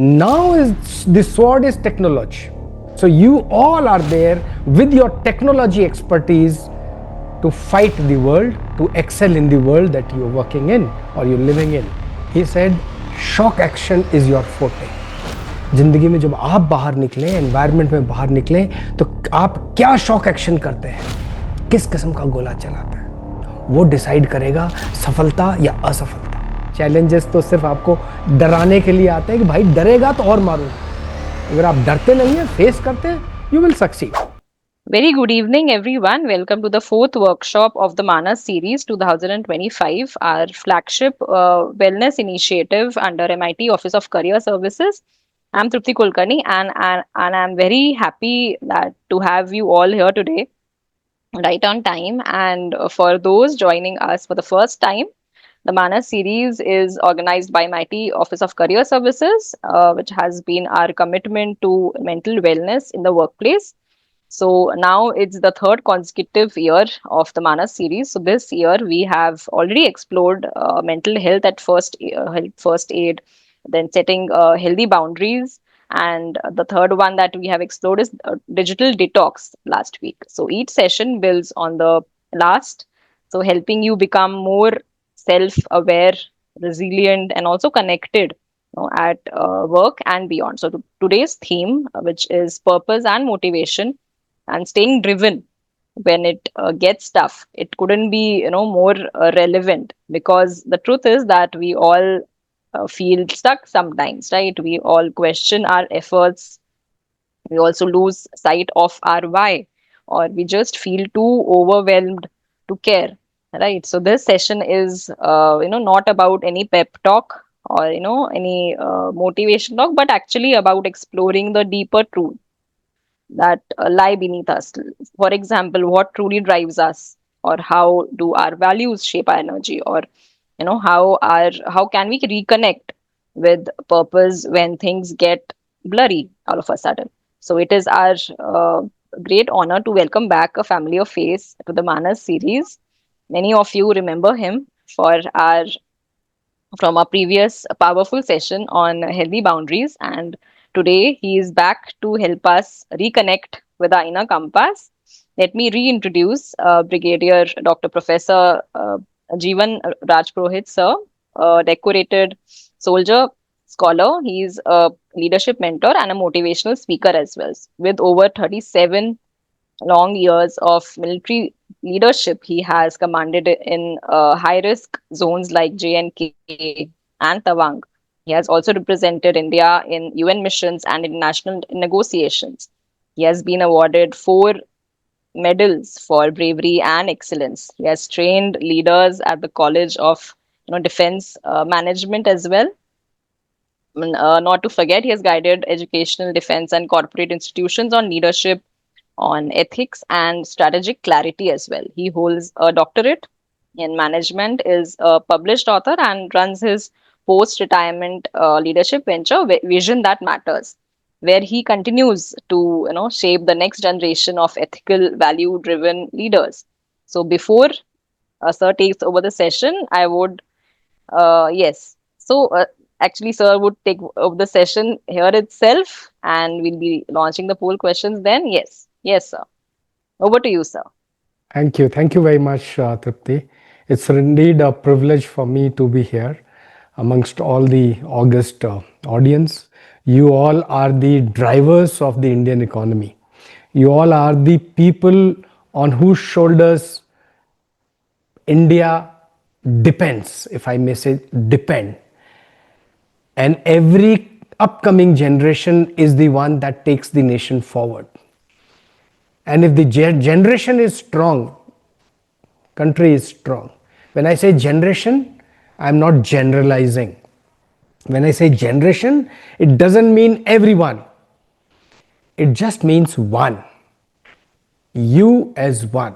Now is the sword is technology. So you all are there with your technology expertise to fight the world, to excel in the world that you're working in or you're living in. He said, shock action is your forte. जिंदगी में जब आप बाहर निकलें, environment में बाहर निकलें, तो आप क्या शॉक एक्शन करते हैं, किस किस्म का गोला चलाते हैं, वो डिसाइड करेगा सफलता या असफलता। चैलेंजेस तो सिर्फ आपको डराने के लिए आते हैं कि भाई डरेगा तो और मारूंगा। अगर आप डरते नहीं हैं, फेस करते हैं, you will succeed. Very good evening, everyone. Welcome to the fourth workshop of the Manas series 2025, our flagship wellness initiative under MIT Office of Career Services. I'm Trupti Kulkarni, and I'm very happy that to have you all here today, right on time. And for those joining us for the first time, the Manas series is organized by MIT Office of Career Services, which has been our commitment to mental wellness in the workplace. So now it's the third consecutive year of the Manas series. So this year we have already explored mental health at first aid, then setting healthy boundaries, and the third one that we have explored is digital detox last week. So each session builds on the last, so helping you become more self-aware, resilient, and also connected, at work and beyond. So today's theme, which is purpose and motivation and staying driven when it gets tough, it couldn't be more relevant, because the truth is that we all feel stuck sometimes, right? We all question our efforts, we also lose sight of our why, or we just feel too overwhelmed to care, right? So this session is not about any pep talk or any motivation talk, but actually about exploring the deeper truth that lie beneath us. For example, what truly drives us, or how do our values shape our energy, or how can we reconnect with purpose when things get blurry all of a sudden. So it is our great honor to welcome back a familiar face to the Manas series. Many of you remember him for our from a previous powerful session on healthy boundaries. And today he is back to help us reconnect with our inner compass. Let me reintroduce Brigadier Dr. Professor Jeevan Rajpurohit, sir, a decorated soldier scholar. He is a leadership mentor and a motivational speaker as well. With over 37 long years of military leadership, he has commanded in high risk zones like JNK and Tawang. He has also represented India in UN missions and international negotiations. He has been awarded 4 medals for bravery and excellence. He has trained leaders at the College of Defense Management as well. Not to forget, he has guided educational, defense, and corporate institutions on leadership, on ethics, and strategic clarity as well. He holds a doctorate in management, is a published author, and runs his post-retirement leadership venture, Vision That Matters, where he continues to shape the next generation of ethical, value-driven leaders. So before Sir takes over the session, I would yes. So actually, sir would take over the session here itself, and we'll be launching the poll questions then. Yes. Yes, sir. Over to you, sir. Thank you. Thank you very much, Tripti. It's indeed a privilege for me to be here amongst all the august audience. You all are the drivers of the Indian economy. You all are the people on whose shoulders India depends, if I may say, depend. And every upcoming generation is the one that takes the nation forward. And if the generation is strong, country is strong. When I say generation, I'm not generalizing. When I say generation, it doesn't mean everyone. It just means one. You as one.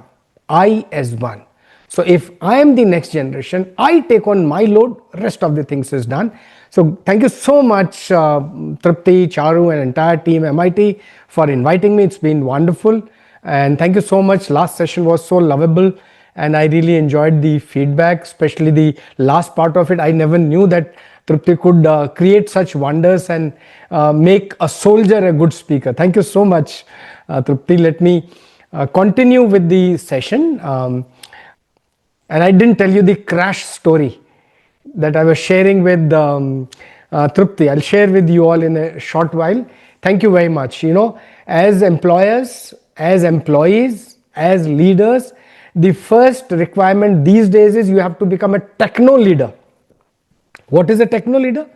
I as one. So if I am the next generation, I take on my load, rest of the things is done. So thank you so much, Tripti, Charu, and entire team MIT for inviting me. It's been wonderful. And thank you so much. Last session was so lovable, and I really enjoyed the feedback, especially the last part of it. I never knew that Trupti could create such wonders and make a soldier a good speaker. Thank you so much, Trupti. Let me continue with the session. And I didn't tell you the crash story that I was sharing with Trupti. I'll share with you all in a short while. Thank you very much. You know, as employers, as employees, as leaders, the first requirement these days is you have to become a techno leader. What is a techno leader?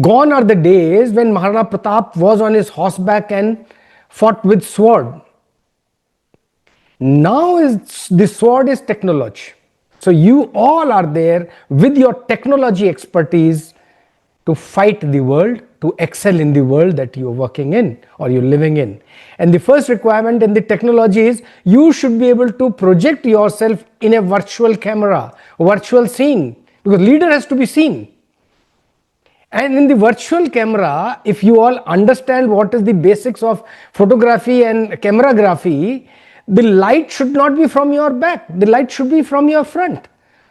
Gone are the days when Maharana Pratap was on his horseback and fought with sword. Now the sword is technology. So you all are there with your technology expertise to fight the world, to excel in the world that you're working in or you're living in. And the first requirement in the technology is you should be able to project yourself in a virtual camera, virtual scene, because leader has to be seen. And in the virtual camera, if you all understand what is the basics of photography and camerography, the light should not be from your back, the light should be from your front,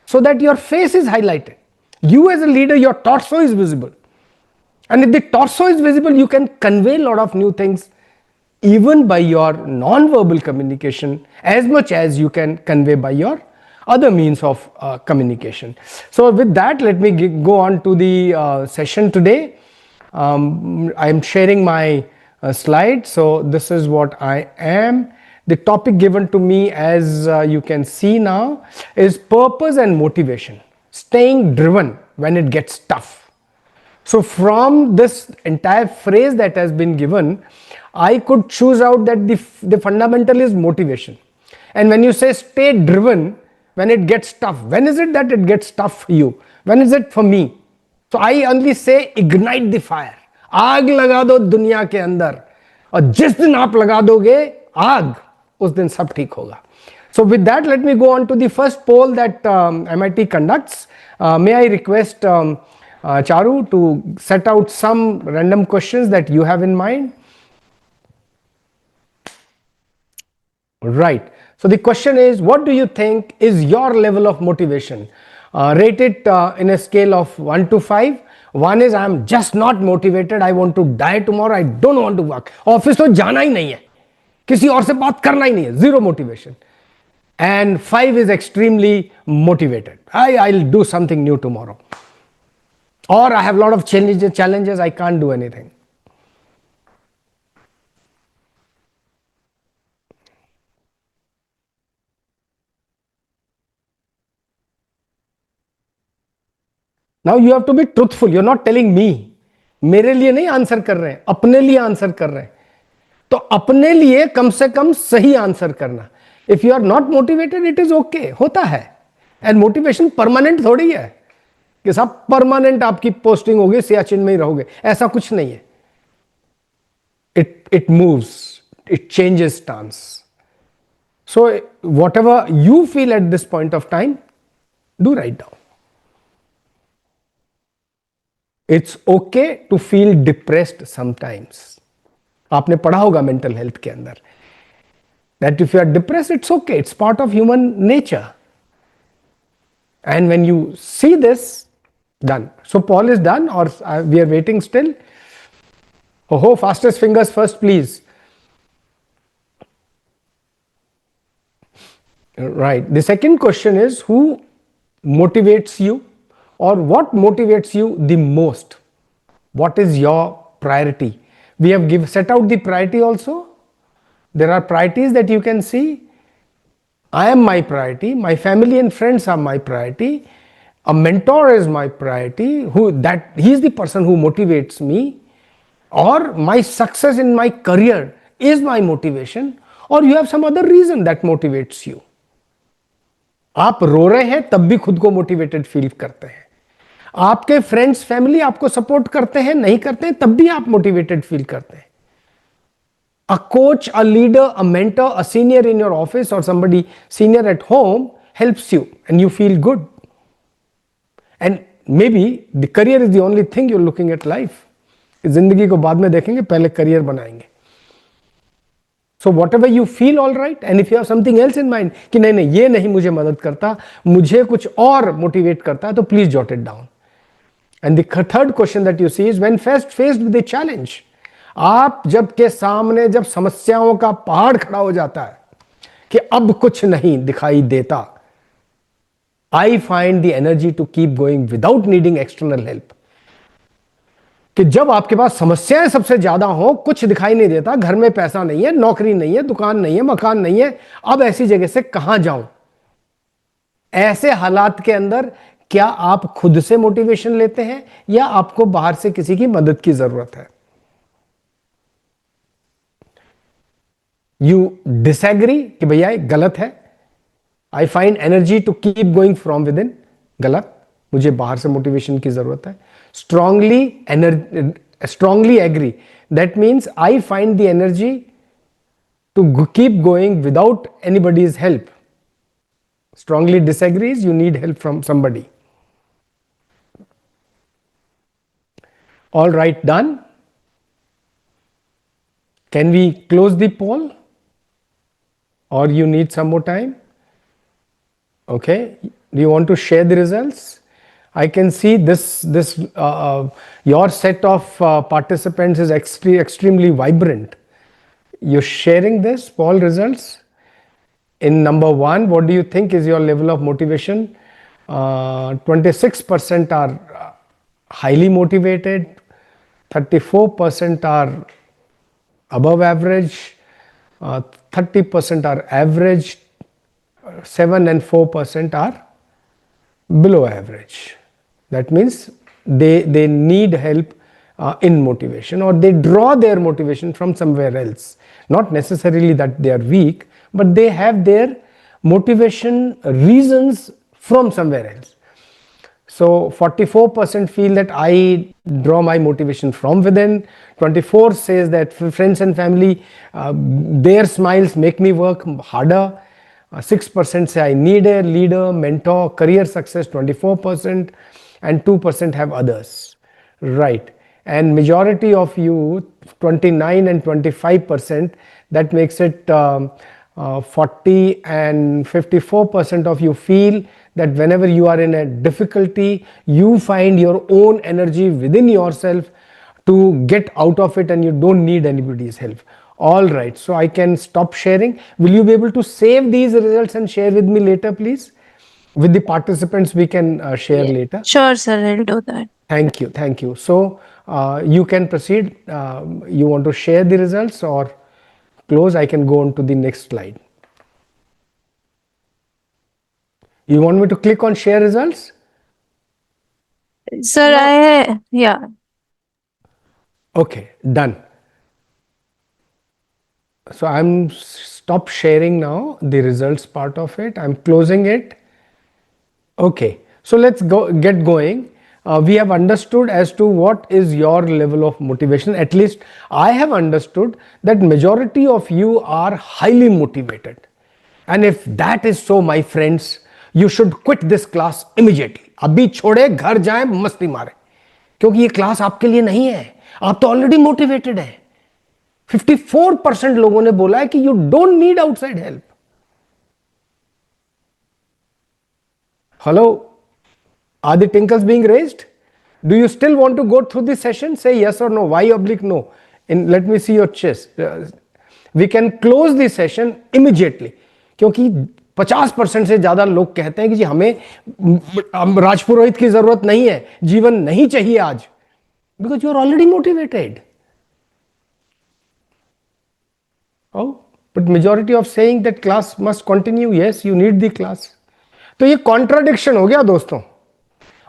so that your face is highlighted. You as a leader, your torso is visible. And if the torso is visible, you can convey a lot of new things, even by your non-verbal communication, as much as you can convey by your other means of communication. So with that, let me go on to the session today. I am sharing my slide. So this is what I am. The topic given to me, as you can see now, is purpose and motivation. Staying driven when it gets tough. So from this entire phrase that has been given, I could choose out that the fundamental is motivation. And when you say stay driven when it gets tough, when is it that it gets tough for you? When is it for me? So I only say ignite the fire. आग लगा दो दुनिया के अंदर, और जिस दिन आप लगा दोगे आग, उस दिन सब ठीक होगा. So with that, let me go on to the first poll that MIT conducts. May I request Charu to set out some random questions that you have in mind? Right. So the question is, what do you think is your level of motivation? Rate it in a scale of 1 to 5. 1 is I am just not motivated. I want to die tomorrow. I don't want to work. Office तो जाना ही नहीं है. किसी और से बात करना ही नहीं है. Zero motivation. And 5 is extremely motivated. I'll do something new tomorrow. Or I have a lot of challenges. I can't do anything. Now you have to be truthful. You're not telling me. मेरे लिए नहीं answer कर रहे हैं, अपने लिए answer कर रहे हैं. तो अपने लिए कम से कम सही आंसर करना. If you are not motivated, it is okay. होता है. And motivation permanent थोड़ी है कि सब परमानेंट आपकी पोस्टिंग होगी, सियाचिन में ही रहोगे. ऐसा कुछ नहीं है. It moves. It changes stance. So whatever you feel at this point of time, do write down. It's okay to feel depressed sometimes. आपने पढ़ा होगा मेंटल हेल्थ के अंदर that if you are depressed, it's okay. It's part of human nature. And when you see this, done. So Paul is done, or we are waiting still? Oh, fastest fingers first, please. Right. The second question is, who motivates you, or what motivates you the most? What is your priority? We have set out the priority also. There are priorities that you can see. I am my priority. My family and friends are my priority. A mentor is my priority. He is the person who motivates me. Or my success in my career is my motivation. Or you have some other reason that motivates you. आप रो रहे हैं तब भी खुद को motivated feel करते हैं. आपके फ्रेंड्स फैमिली आपको सपोर्ट करते हैं नहीं करते हैं तब भी आप मोटिवेटेड फील करते हैं. A coach, a leader, a mentor, a senior in your office or somebody senior at home helps you and you feel good. And maybe the career is the only thing you're looking at life. जिंदगी को बाद में देखेंगे, पहले career बनाएंगे. So whatever you feel all right, and if you have something else in mind कि नहीं ये नहीं मुझे मदद करता, मुझे कुछ और मोटिवेट करता है, तो please jot it down. And the third question that you see is when faced with a challenge, आप जब समस्याओं का पहाड़ खड़ा हो जाता है कि अब कुछ नहीं दिखाई देता, I find the energy to keep going without needing external help. कि जब आपके पास समस्याएं सबसे ज्यादा हो, कुछ दिखाई नहीं देता, घर में पैसा नहीं है, नौकरी नहीं है, दुकान नहीं है, मकान नहीं है, अब ऐसी जगह से कहां जाऊं, ऐसे हालात के अंदर क्या आप खुद से मोटिवेशन लेते हैं या आपको बाहर से किसी की मदद की जरूरत है? यू डिसएग्री कि भैया ये गलत है, I find energy to keep going from within, गलत, मुझे बाहर से मोटिवेशन की जरूरत है. Strongly agree, that means I find the energy to keep going without anybody's help. Strongly disagrees, you need help from somebody. All right, done. Can we close the poll or you need some more time? Okay, do you want to share the results? I can see this your set of participants is extremely vibrant. You're sharing this poll results. In number 1, what do you think is your level of motivation? 26% are highly motivated, 34% are above average, 30% are average, 7 and 4% are below average. That means they need help in motivation, or they draw their motivation from somewhere else. Not necessarily that they are weak, but they have their motivation reasons from somewhere else. So 44% feel that I draw my motivation from within. 24 says that friends and family, their smiles make me work harder. 6% say I need a leader, mentor, career success, 24%, and 2% have others. Right. And majority of you, 29 and 25%, that makes it 40 and 54% of you feel that whenever you are in a difficulty, you find your own energy within yourself to get out of it and you don't need anybody's help. All right, so I can stop sharing. Will you be able to save these results and share with me later, please? With the participants, we can share later. Sure, sir, I'll do that. Thank you, thank you. So you can proceed. You want to share the results or close? I can go on to the next slide. You want me to click on share results? Sir, yeah. Okay, done. So I'm stop sharing now the results part of it. I'm closing it. Okay, so let's get going. We have understood as to what is your level of motivation. At least I have understood that majority of you are highly motivated. And if that is so, my friends, you should quit this class immediately. अभी छोड़े, घर जाएं, मस्ती मारे, क्योंकि ये class आपके लिए नहीं है. आप तो ऑलरेडी मोटिवेटेड हैं. 54% लोगों ने बोला है कि you don't need outside help. Hello, are the tinkles being raised? Do you still want to go through this session? Say yes or no. Why/no? Let me see your chest. We can close the session immediately. क्योंकि 50% से ज्यादा लोग कहते हैं कि जी हमें राजपुरोहित की जरूरत नहीं है, जीवन नहीं चाहिए आज. Because you are already motivated. Oh, but majority of saying that class must continue. Yes, you need the class. तो ये contradiction हो गया दोस्तों.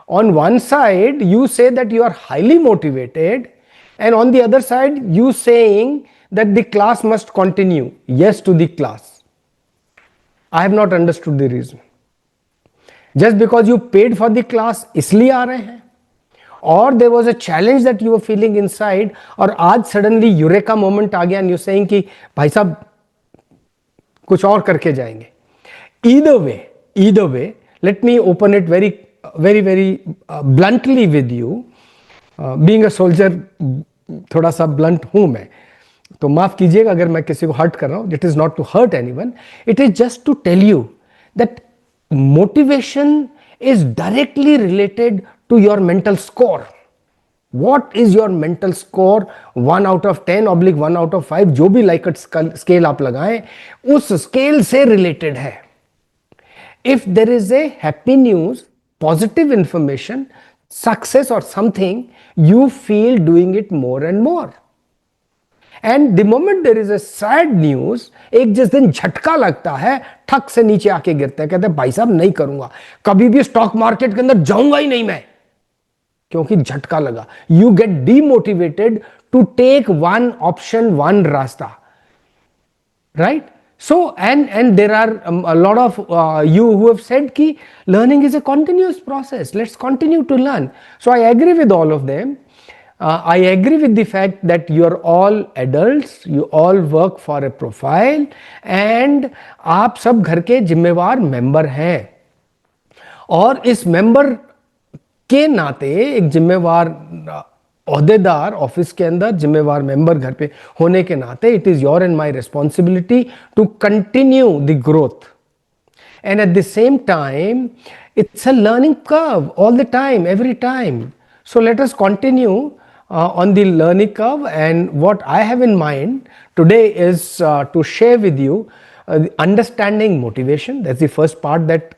On one side, you say that you are highly motivated, and on the other side, you saying that the class must continue. Yes to the class. I have not understood the reason. Just because you paid for the class, इसलिए आ रहे हैं, or there was a challenge that you were feeling inside, और आज suddenly eureka moment आ गया and you saying कि भाई साहब कुछ और करके जाएंगे. Either way, let me open it very bluntly with you. Being a soldier, थोड़ा सा blunt हूं मैं, तो माफ कीजिएगा अगर मैं किसी को हर्ट कर रहा हूं. It is not to hurt anyone. It is just to tell you that motivation is directly related to your mental score. What is your mental score? 1 out of 10 oblique 1 out of 5, जो भी Likert scale आप लगाएं, उस scale से related है. If there is a happy news, positive information, success or something, you feel doing it more and more. And the moment there is a sad news, एक जिस दिन झटका लगता है, ठक से नीचे आके गिरते हैं, कहते हैं भाई साहब नहीं करूंगा, कभी भी स्टॉक मार्केट के अंदर जाऊंगा ही नहीं मैं, क्योंकि झटका लगा. You get demotivated to take one option, one रास्ता, right? So and there are a lot of you who have said कि learning is a continuous process. Let's continue to learn. So I agree with all of them. I agree with the fact that you are all adults. You all work for a profile, and आप सब घर के जिम्मेवार member हैं. और इस member के नाते एक जिम्मेवार ओहदेदार ऑफिस के अंदर, जिम्मेवार मेंबर घर पे होने के नाते, it is your and my responsibility to continue the growth. And at the same time it's a learning curve all the time, every time. So let us continue on the learning curve, and what I have in mind today is to share with you understanding motivation. That's the first part, that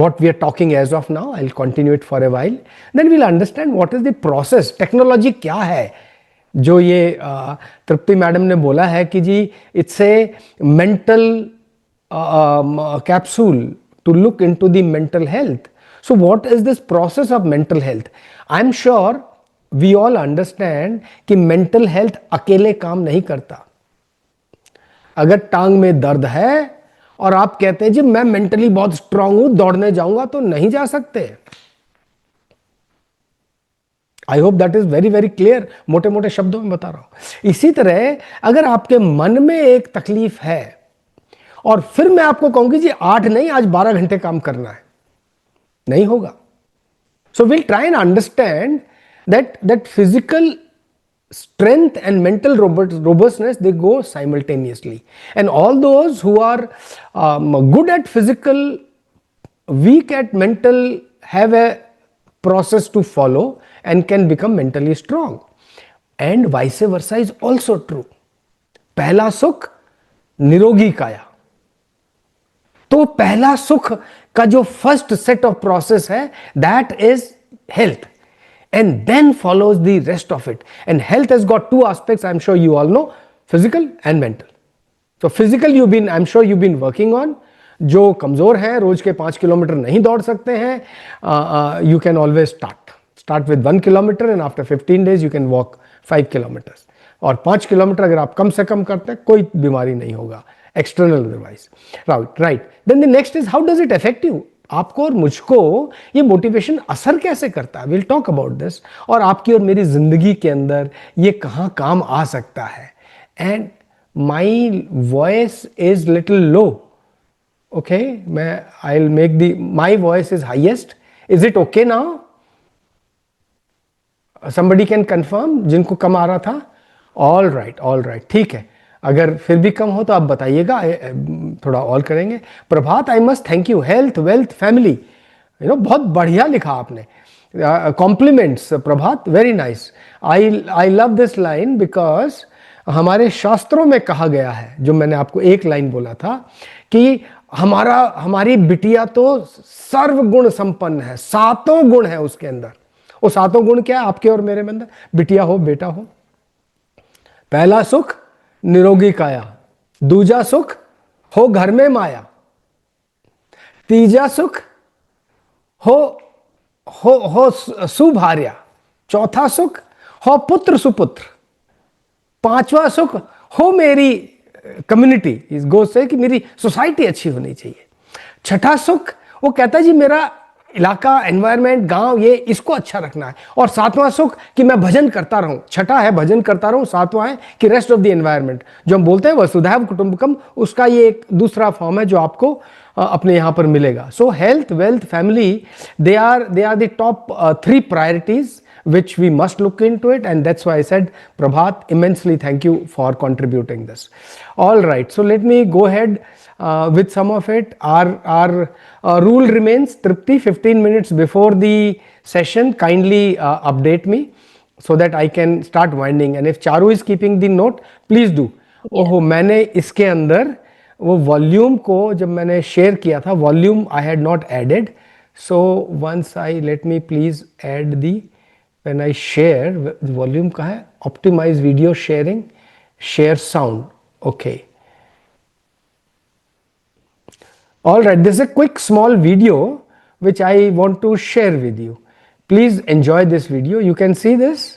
what we are talking as of now. I'll continue it for a while. Then we'll understand what is the process. Technology क्या है, जो ये तृप्ति madam ने बोला है कि जी it's a mental capsule to look into the mental health. So what is this process of mental health? I'm sure we all understand कि mental health अकेले काम नहीं करता. अगर टांग में दर्द है और आप कहते हैं जी मैं मेंटली बहुत स्ट्रांग हूं, दौड़ने जाऊंगा, तो नहीं जा सकते. आई hope that is very very clear. मोटे मोटे शब्दों में बता रहा हूं. इसी तरह अगर आपके मन में एक तकलीफ है और फिर मैं आपको कहूंगी जी 8 नहीं आज 12 घंटे काम करना है, नहीं होगा. So will try and understand that physical strength and mental robustness, they go simultaneously. And all those who are good at physical, weak at mental, have a process to follow and can become mentally strong. And vice versa is also true. पहला सुख निरोगी काया. तो पहला सुख का जो first set of process है, that is health. And then follows the rest of it. And health has got two aspects, I'm sure you all know, physical and mental. So physical I'm sure you've been working on. जो कमज़ोर हैं, रोज के 5 kilometre नहीं दौड़ सकते हैं, you can always start with 1 kilometer and after 15 days you can walk 5 kilometers. और 5 kilometre अगर आप कम से कम करते हैं, कोई बीमारी नहीं होगा external otherwise. Right. Then the next is how does it affect you? आपको और मुझको ये मोटिवेशन असर कैसे करता है? Will talk about this. और आपकी और मेरी जिंदगी के अंदर ये कहाँ काम आ सकता है. And my voice is little low. Okay, मैं I will make the my voice is highest. Is it okay now? Somebody can confirm जिनको कम आ रहा था. ऑल राइट, ठीक है. अगर फिर भी कम हो तो आप बताइएगा, थोड़ा और करेंगे. Prabhat, I must thank you. Health, wealth, family, बहुत बढ़िया लिखा आपने. Compliments Prabhat, very nice. I love this line because हमारे शास्त्रों में कहा गया है, जो मैंने आपको एक लाइन बोला था कि हमारी बिटिया तो सर्वगुण संपन्न है, 7 गुण है उसके अंदर. वो 7 गुण क्या है आपके और मेरे में अंदर? बिटिया हो, बेटा हो. पहला सुख निरोगी काया, दूजा सुख हो घर में माया, तीजा सुख हो सुभार्या, चौथा सुख हो पुत्र सुपुत्र, 5वां सुख हो मेरी कम्युनिटी, इस गो से कि मेरी सोसाइटी अच्छी होनी चाहिए. 6ठा सुख वो कहता है जी मेरा इलाका, एनवायरमेंट, गांव, ये इसको अच्छा रखना है. और 7वां सुख कि मैं भजन करता रहूं. 6ठा है भजन करता रहूं, 7वां है कि रेस्ट ऑफ द एनवायरमेंट, जो हम बोलते हैं वसुधैव कुटुंबकम, उसका ये एक दूसरा फॉर्म है जो आपको अपने यहां पर मिलेगा. So health, wealth, family, they are the top 3 priorities which we must look into it, and that's why I said, Prabhat, immensely thank you for contributing this. All right, so let me go ahead. with some of it. Our rule remains, Tripti, 15 minutes before the session, kindly update me so that I can start winding. And if Charu is keeping the note, please do. ओहो, मैंने इसके अंदर वो volume को जब मैंने share किया था, volume I had not added. So once I, let me please add the, when I share, volume कहाँ है, optimise video sharing, share sound. Okay, all right, this is a quick small video which I want to share with you. Please enjoy this video. You can see this.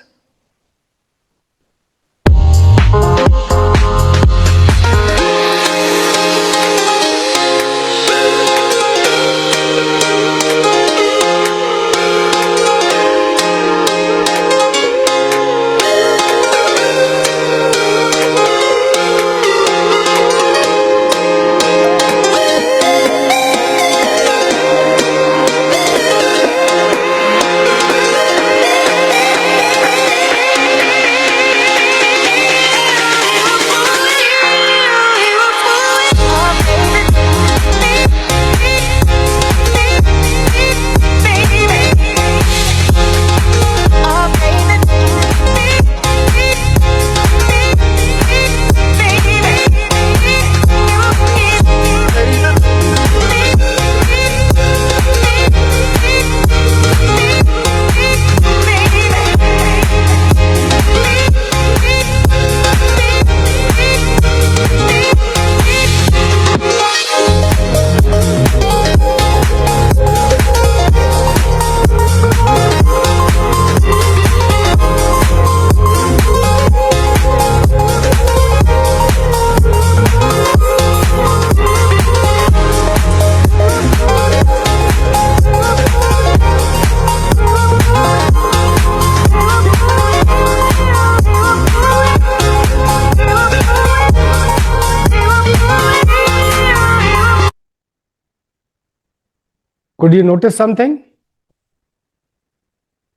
Could you notice something?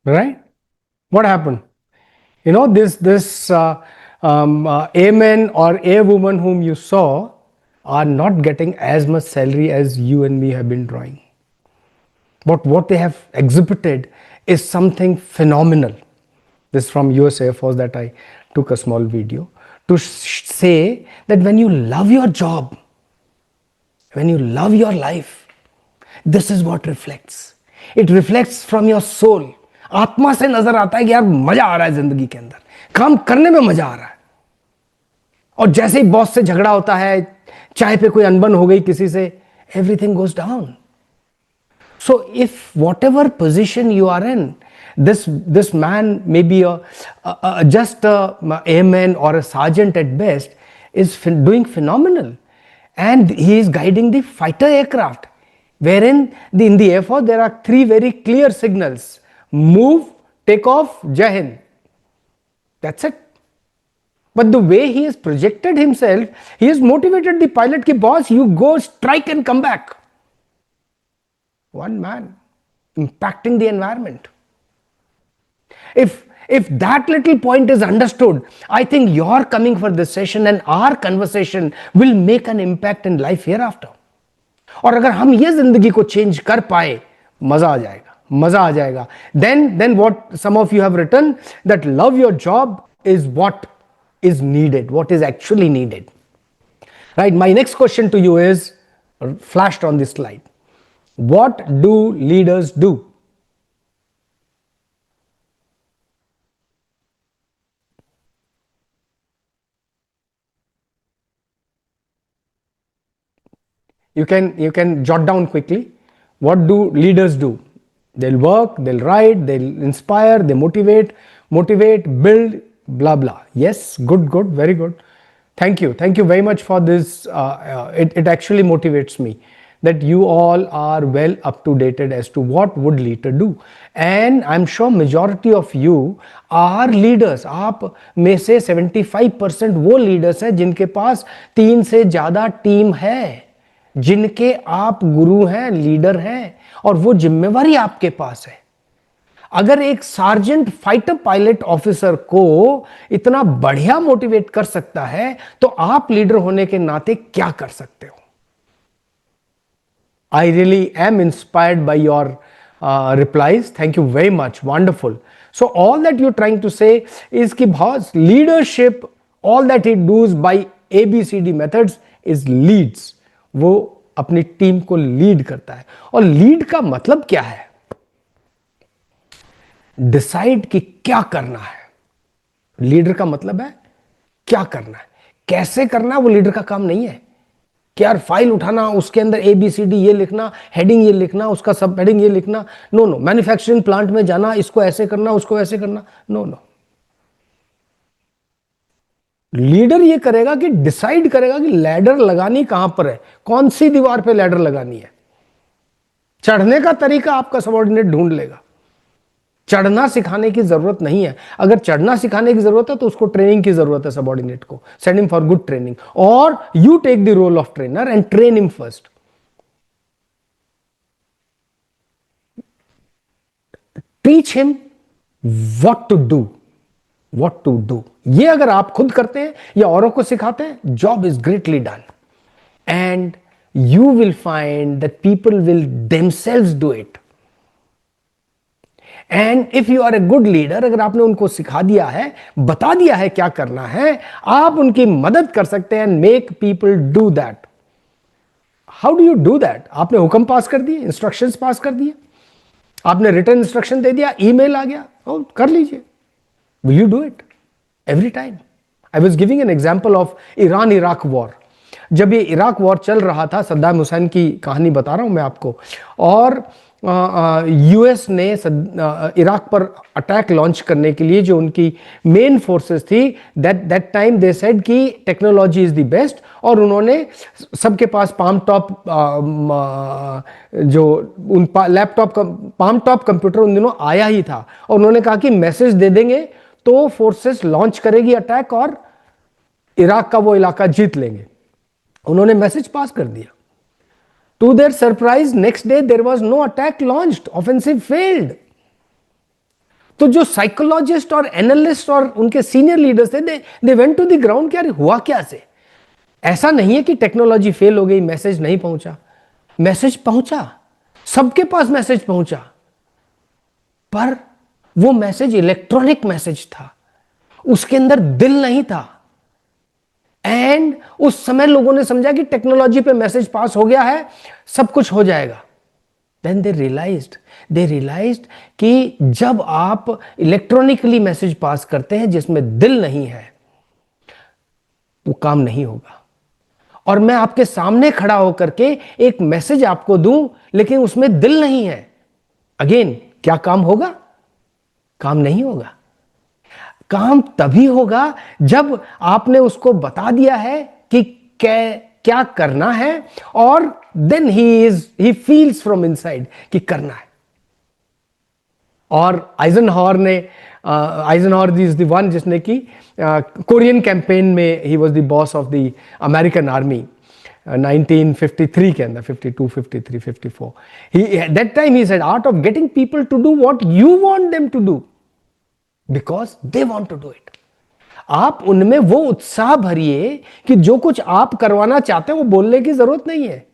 Right? What happened? You know, this a man or a woman whom you saw are not getting as much salary as you and me have been drawing. But what they have exhibited is something phenomenal. This is from US Air Force that I took a small video to say that when you love your job, when you love your life, this is what reflects. It reflects from your soul. आत्मा से नजर आता है कि यार मजा आ रहा है जिंदगी के अंदर, काम करने में मजा आ रहा है. और जैसे ही बॉस से झगड़ा होता है, चाय पे कोई अनबन हो गई किसी से, everything goes down. So if whatever position you are in, this man may be just a airman or a sergeant at best, is doing phenomenal, and he is guiding the fighter aircraft, wherein in the Air Force there are three very clear signals: move, take off, Jai Hind. That's it. But the way he has projected himself, he has motivated the pilot ki boss, you go strike and come back. One man impacting the environment. If that little point is understood, I think your coming for this session and our conversation will make an impact in life hereafter. और अगर हम ये जिंदगी को change कर पाए, मजा आ जाएगा, मजा आ जाएगा. Then what some of you have written, that love your job is what is needed, what is actually needed. Right, my next question to you is flashed on this slide. What do leaders do? You can jot down quickly. What do leaders do? They'll work, they'll write, they'll inspire, they motivate, build, blah blah. Yes, good, very good. Thank you very much for this. It actually motivates me that you all are well up to date as to what would leader do, and I'm sure majority of you are leaders. आप में से 75% वो leaders हैं जिनके पास 3 से ज़्यादा team है, जिनके आप गुरु हैं, लीडर हैं, और वो जिम्मेवारी आपके पास है. अगर एक सार्जेंट फाइटर पायलट ऑफिसर को इतना बढ़िया मोटिवेट कर सकता है, तो आप लीडर होने के नाते क्या कर सकते हो? I really am inspired by your replies. Thank you very much. Wonderful. So all that you're trying to say is कि boss leadership, all that it does by ABCD methods is leads. वो अपनी team को lead करता है. और lead का मतलब क्या है? डिसाइड कि क्या करना है. लीडर का मतलब है क्या करना है, कैसे करना है. वो लीडर का काम नहीं है कि यार फाइल उठाना, उसके अंदर ABCD ये लिखना, हेडिंग ये लिखना, उसका सब हेडिंग ये लिखना. No no. मैन्युफैक्चरिंग प्लांट में जाना, इसको ऐसे करना, उसको ऐसे करना. No no. लीडर ये करेगा कि डिसाइड करेगा कि लैडर लगानी कहां पर है, कौन सी दीवार पे लैडर लगानी है. चढ़ने का तरीका आपका सबॉर्डिनेट ढूंढ लेगा. चढ़ना सिखाने की जरूरत नहीं है. अगर चढ़ना सिखाने की जरूरत है तो उसको ट्रेनिंग की जरूरत है. सबॉर्डिनेट को send him for good training, और you take the role of trainer and train him first. Teach him what to do, what to do. ये अगर आप खुद करते हैं या औरों को सिखाते हैं, job is greatly done. And you will find that people will themselves do it. And if you are a good leader, अगर आपने उनको सिखा दिया है, बता दिया है क्या करना है, आप उनकी मदद कर सकते हैं. Make people do that. How do you do that? आपने हुक्म पास कर दिए, इंस्ट्रक्शंस पास कर दिए, आपने रिटर्न इंस्ट्रक्शन दे दिया, ईमेल आ गया, कर लीजिए. Will you do it every time? I was giving an example of Iran Iraq war. जब ये इराक वॉर चल रहा था, सद्दाम हुसैन की कहानी बता रहा हूं मैं आपको, और यूएस ने इराक पर अटैक लॉन्च करने के लिए जो उनकी मेन फोर्सेस थी, दैट टाइम दे सेड कि टेक्नोलॉजी इज द बेस्ट. और उन्होंने सबके पास पाम टॉप, जो उन लैपटॉप, पाम टॉप कंप्यूटर उन दिनों आया ही था, और उन्होंने कहा कि मैसेज दे देंगे तो फोर्सेस लॉन्च करेगी अटैक और इराक का वो इलाका जीत लेंगे. उन्होंने मैसेज पास कर दिया. To their surprise, next day there was no attack launched. Offensive failed. तो जो साइकोलॉजिस्ट और एनालिस्ट और उनके सीनियर लीडर्स थे, they went to the ground. क्या हुआ क्या से? ऐसा नहीं है कि टेक्नोलॉजी फेल हो गई, मैसेज नहीं पहुंचा. मैसेज पहुंचा, सबके पास मैसेज पहुंचा, पर वो मैसेज इलेक्ट्रॉनिक मैसेज था, उसके अंदर दिल नहीं था. एंड उस समय लोगों ने समझा कि टेक्नोलॉजी पे मैसेज पास हो गया है, सब कुछ हो जाएगा. देन दे रियलाइज्ड कि जब आप इलेक्ट्रॉनिकली मैसेज पास करते हैं जिसमें दिल नहीं है, वो काम नहीं होगा. और मैं आपके सामने खड़ा होकर के एक मैसेज आपको दूं लेकिन उसमें दिल नहीं है, अगेन क्या काम होगा? काम नहीं होगा. काम तभी होगा जब आपने उसको बता दिया है कि क्या करना है, और then he feels from inside कि करना है. और आइजनहॉर इज द वन जिसने की कोरियन कैंपेन में he was the boss of the American army 1953 के अंदर, 52, 53, 54. That time he said, art of getting people to do what you want them to do because they want to do it. आप उनमें वो उत्साह भरिए कि जो कुछ आप करवाना चाहते हैं वो बोलने की जरूरत नहीं है,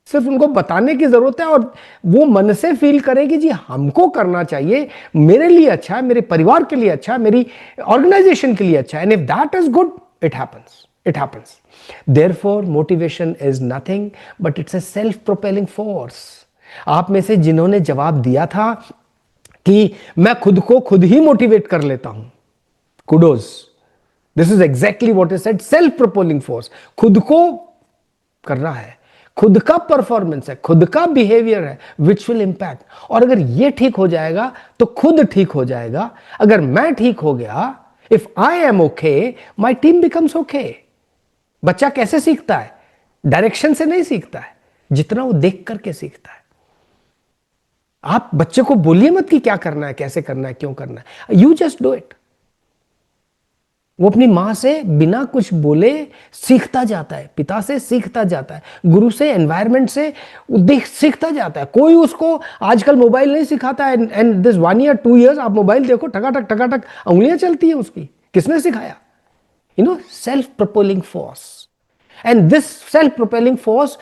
सिर्फ उनको बताने की जरूरत है, और वो मन से फील करें कि जी हमको करना चाहिए, मेरे लिए अच्छा है, मेरे परिवार के लिए अच्छा है, मेरी ऑर्गेनाइजेशन के लिए अच्छा है. And if that is good, it happens. Therefore motivation is nothing but it's a self propelling force. आप में से जिन्होंने जवाब दिया था कि मैं खुद को खुद ही मोटिवेट कर लेता हूं, kudos. This is exactly what is said, self propelling force. खुद को कर रहा है, खुद का परफॉर्मेंस है, खुद का बिहेवियर है, विच विल इंपैक्ट. और अगर ये ठीक हो जाएगा तो खुद ठीक हो जाएगा. अगर मैं ठीक हो गया, if I am okay, my team becomes okay. बच्चा कैसे सीखता है? डायरेक्शन से नहीं सीखता है, जितना वो देख करके सीखता है. आप बच्चे को बोलिए मत कि क्या करना है, कैसे करना है, क्यों करना है. You just do it. वो अपनी मां से बिना कुछ बोले सीखता जाता है, पिता से सीखता जाता है, गुरु से, एनवायरनमेंट से देख सीखता जाता है. कोई उसको आजकल मोबाइल नहीं सिखाता है. एंड दिस 1 year 2 years आप मोबाइल देखो, टकाटक टकाटक उंगलियां चलती है उसकी. किसने सिखाया? Self propelling force. And this self propelling force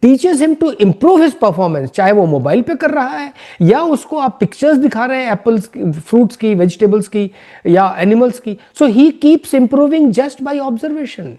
teaches him to improve his performance, चाहे वो मोबाइल पे कर रहा है या उसको आप पिक्चर्स दिखा रहे हैं एप्पल्स, फ्रूट्स की, वेजिटेबल्स की या एनिमल्स की. So he keeps improving just by observation.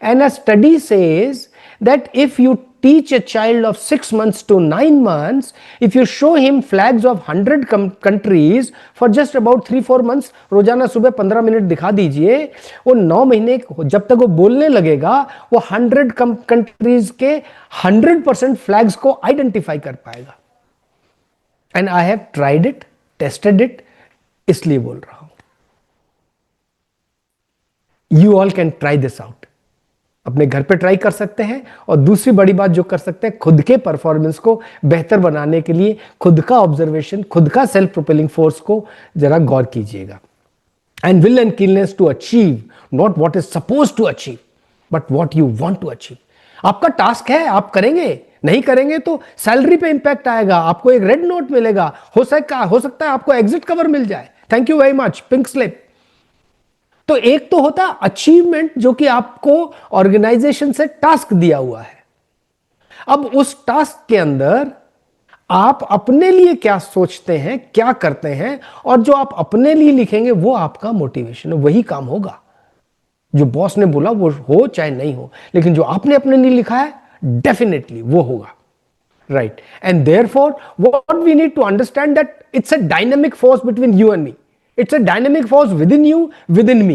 And a study says that if you teach a child of 6 months to 9 months, if you show him flags of 100 countries for just about 3-4 months, रोजाना सुबह 15 minute दिखा दीजिए, वो 9 महीने जब तक वो बोलने लगेगा वो 100 कंट्रीज के 100% फ्लैग्स को आइडेंटिफाई कर पाएगा. And I have tried it, tested it, इसलिए बोल रहा हूं. You all can try this out. अपने घर पे ट्राई कर सकते हैं. और दूसरी बड़ी बात जो कर सकते हैं, खुद के परफॉर्मेंस को बेहतर बनाने के लिए खुद का ऑब्जर्वेशन, खुद का सेल्फ प्रोपेलिंग फोर्स को जरा गौर कीजिएगा. And will and keenness to achieve not what is suppose to achieve but what you want to achieve. आपका टास्क है, आप करेंगे, नहीं करेंगे तो सैलरी पे इंपैक्ट आएगा, आपको एक रेड नोट मिलेगा, हो सकता है आपको एग्जिट कवर मिल जाए. Thank you very much, pink slip. तो एक तो होता अचीवमेंट जो कि आपको ऑर्गेनाइजेशन से टास्क दिया हुआ है. अब उस टास्क के अंदर आप अपने लिए क्या सोचते हैं, क्या करते हैं, और जो आप अपने लिए लिखेंगे वो आपका मोटिवेशन है, वही काम होगा. जो बॉस ने बोला वो हो चाहे नहीं हो, लेकिन जो आपने अपने लिए लिखा है डेफिनेटली वो होगा. Right. And therefore what we need to understand that it's a dynamic force between you and me. It's a dynamic force within you, within me.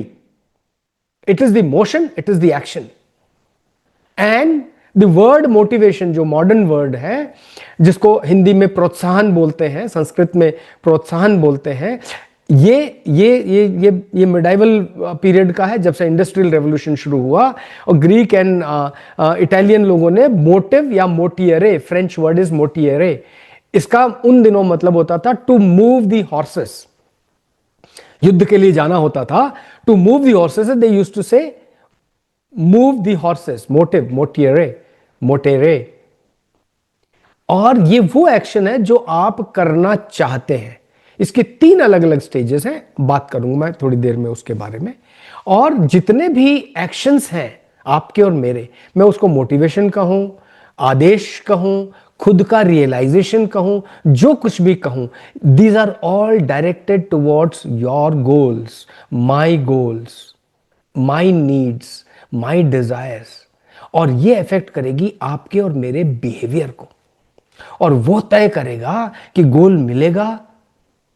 It is the motion, it is the action. And the word motivation, जो modern word है, जिसको हिंदी में प्रोत्साहन बोलते हैं, संस्कृत में प्रोत्साहन बोलते हैं, ये मिडाइवल पीरियड का है, जब से इंडस्ट्रियल रेवोल्यूशन शुरू हुआ. और ग्रीक एंड इटालियन लोगों ने मोटिव या मोटियरे, फ्रेंच वर्ड इज मोटियरे, इसका उन दिनों मतलब होता था टू मूव द हॉर्सेस. युद्ध के लिए जाना होता था. To move the horses they used to say move the horses. Motive, मोटियरे, मोटेरे. और ये वो एक्शन है जो आप करना चाहते हैं. इसके 3 अलग अलग स्टेजेस हैं, बात करूंगा मैं थोड़ी देर में उसके बारे में. और जितने भी एक्शंस हैं आपके और मेरे, मैं उसको मोटिवेशन कहूं, आदेश कहूं, खुद का रियलाइजेशन कहूं, जो कुछ भी कहूं, these are all directed towards your goals, my needs, my desires. और ये इफेक्ट करेगी आपके और मेरे बिहेवियर को, और वो तय करेगा कि गोल मिलेगा,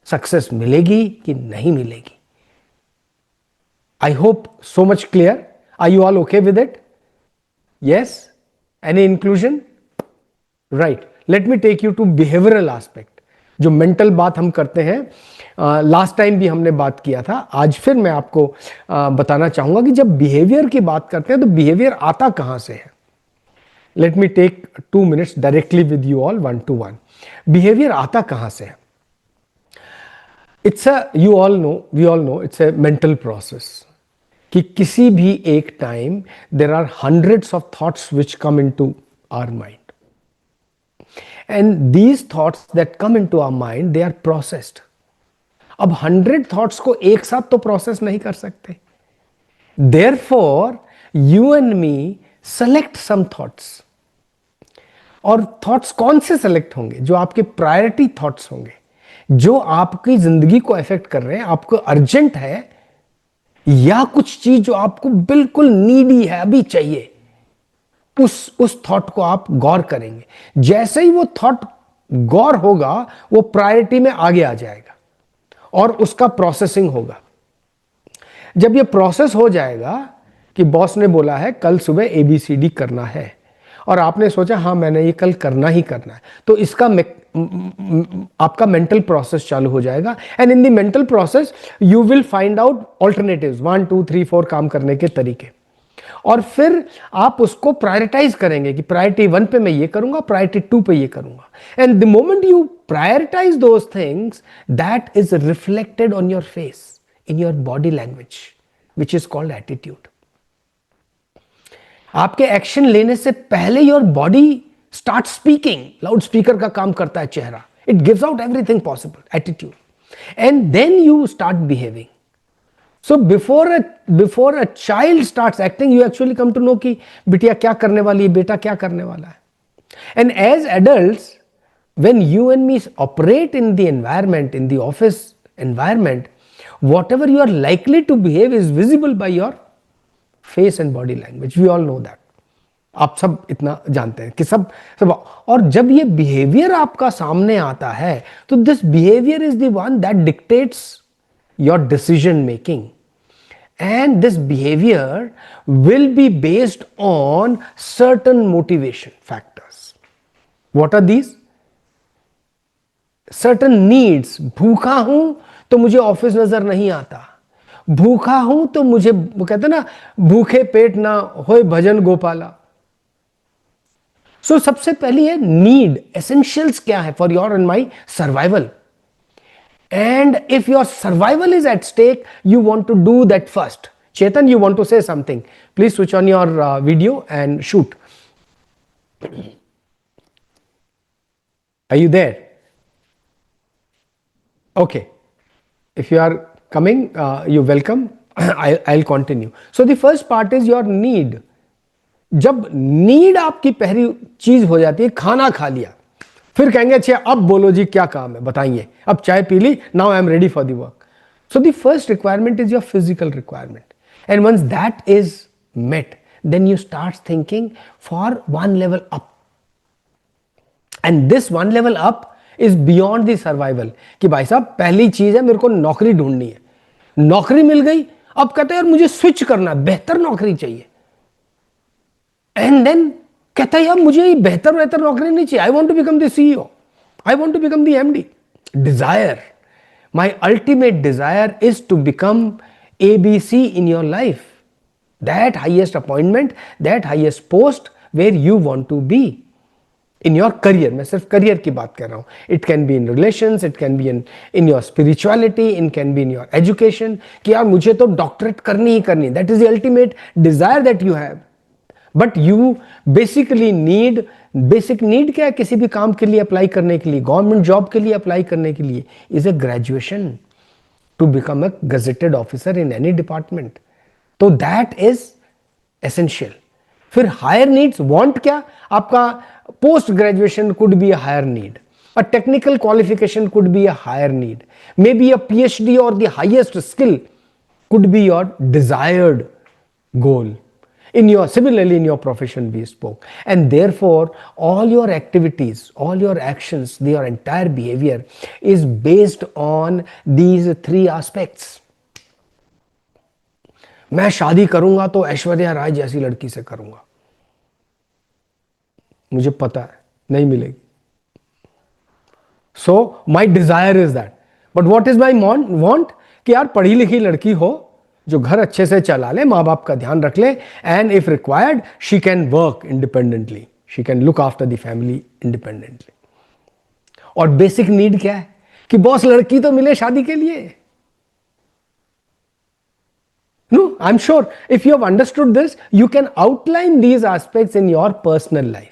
सक्सेस मिलेगी कि नहीं मिलेगी. I hope so much clear. Are you all okay with it? Yes? Any inclusion? Right. Let me take you to behavioural aspect. जो मेंटल बात हम करते हैं, लास्ट टाइम भी हमने बात किया था, आज फिर मैं आपको बताना चाहूंगा कि जब बिहेवियर की बात करते हैं तो बिहेवियर आता कहां से है. Let me take 2 minutes directly with you all, 1 to 1. Behaviour आता कहां से है? It's a, we all know it's a mental process. कि किसी भी एक time there are hundreds of thoughts which come into our mind. And these thoughts that come into our mind, they are processed. अब 100 thoughts को एक साथ तो process नहीं कर सकते. Therefore, you and me select some thoughts. और thoughts कौन से सेलेक्ट होंगे? जो आपके प्रायोरिटी थॉट्स होंगे, जो आपकी जिंदगी को अफेक्ट कर रहे हैं, आपको अर्जेंट है, या कुछ चीज जो आपको बिल्कुल नीडी है, अभी चाहिए, उस थॉट को आप गौर करेंगे. जैसे ही वो थॉट गौर होगा, वो प्रायोरिटी में आगे आ जाएगा और उसका प्रोसेसिंग होगा. जब ये प्रोसेस हो जाएगा कि बॉस ने बोला है कल सुबह ABCD करना है, और आपने सोचा हाँ मैंने ये कल करना ही करना है, तो इसका आपका मेंटल प्रोसेस चालू हो जाएगा. And in the mental process you will find out alternatives, 1 2 3 4 काम करने के तरीके. और फिर आप उसको प्रायोरिटाइज करेंगे कि प्रायोरिटी 1 पे मैं ये करूंगा, प्रायोरिटी 2 पे ये करूंगा. And the moment you prioritise those things, that is reflected on your face, in your body language, which is called attitude. आपके एक्शन लेने से पहले your body start speaking. Loud speaker का काम करता है चेहरा. It gives out everything possible, attitude. And then you start behaving. So before a child starts acting, you actually come to know कि बिटिया क्या करने वाली है, बेटा क्या करने वाला है. And as adults, when you and me operate in the environment, in the office environment, whatever you are likely to behave is visible by your face and body language. We all know that. आप सब इतना जानते हैं कि सब और जब ये बिहेवियर आपका सामने आता है तो this behaviour is the one that dictates your decision making, and this behavior will be based on certain motivation factors. What are these? Certain needs. भूखा हूं तो मुझे ऑफिस नजर नहीं आता, भूखा हूं तो मुझे, वो कहते ना, भूखे पेट ना होए भजन गोपाला. सो सबसे पहली है नीड. एसेंशियल्स क्या है for your and my survival. And if your survival is at stake, you want to do that first. Chetan, you want to say something? Please switch on your video and shoot. Are you there? Okay. If you are coming, you're welcome. I'll continue. So the first part is your need. जब need आपकी पहली चीज हो जाती है, खाना खा लिया, फिर कहेंगे अच्छा अब बोलो जी क्या काम है, बताइए, अब चाय पी ली, now I am ready for the work. So the first requirement is your physical requirement, and once that is met, then you start thinking for one level up. And this one level up is beyond the survival. कि भाई साहब पहली चीज है मेरे को नौकरी ढूंढनी है, नौकरी मिल गई, अब कहते हैं यार मुझे स्विच करना, बेहतर नौकरी चाहिए. एंड देन कहता है यार मुझे बेहतर नौकरी नहीं चाहिए, I want to become the CEO, I want to become the MD. Desire, my ultimate desire is to become ABC in your life, that highest appointment, that highest post where you want to be in your career. मैं सिर्फ career की बात कर रहा हूँ. It can be in relations, it can be in your spirituality, it can be in your education. कि यार मुझे तो डॉक्टरेट करनी ही करनी. That is the ultimate desire that you have. But you basically need, basic need क्या है किसी भी काम के लिए अप्लाई करने के लिए, गवर्नमेंट जॉब के लिए अप्लाई करने के लिए, is a graduation to become a gazetted officer in any department. तो that is essential. फिर higher needs, want क्या, आपका post graduation could be a higher need, a technical qualification could be a higher need, maybe a PhD or the highest skill could be your desired goal. Similarly in your profession we spoke, and therefore all your activities, all your actions, your entire behavior is based on these three aspects. मैं शादी करूंगा तो ऐश्वर्या राय जैसी लड़की से करूंगा, मुझे पता है नहीं मिलेगी. So my desire is that, but what is my want? कि यार पढ़ी लिखी लड़की हो जो घर अच्छे से चला ले, माँ बाप का ध्यान रख ले, and if required she can work independently, she can look after the family independently. और बेसिक नीड क्या है कि बॉस लड़की तो मिले शादी के लिए. No, I am sure if you have understood this, you can outline these aspects in your personal life,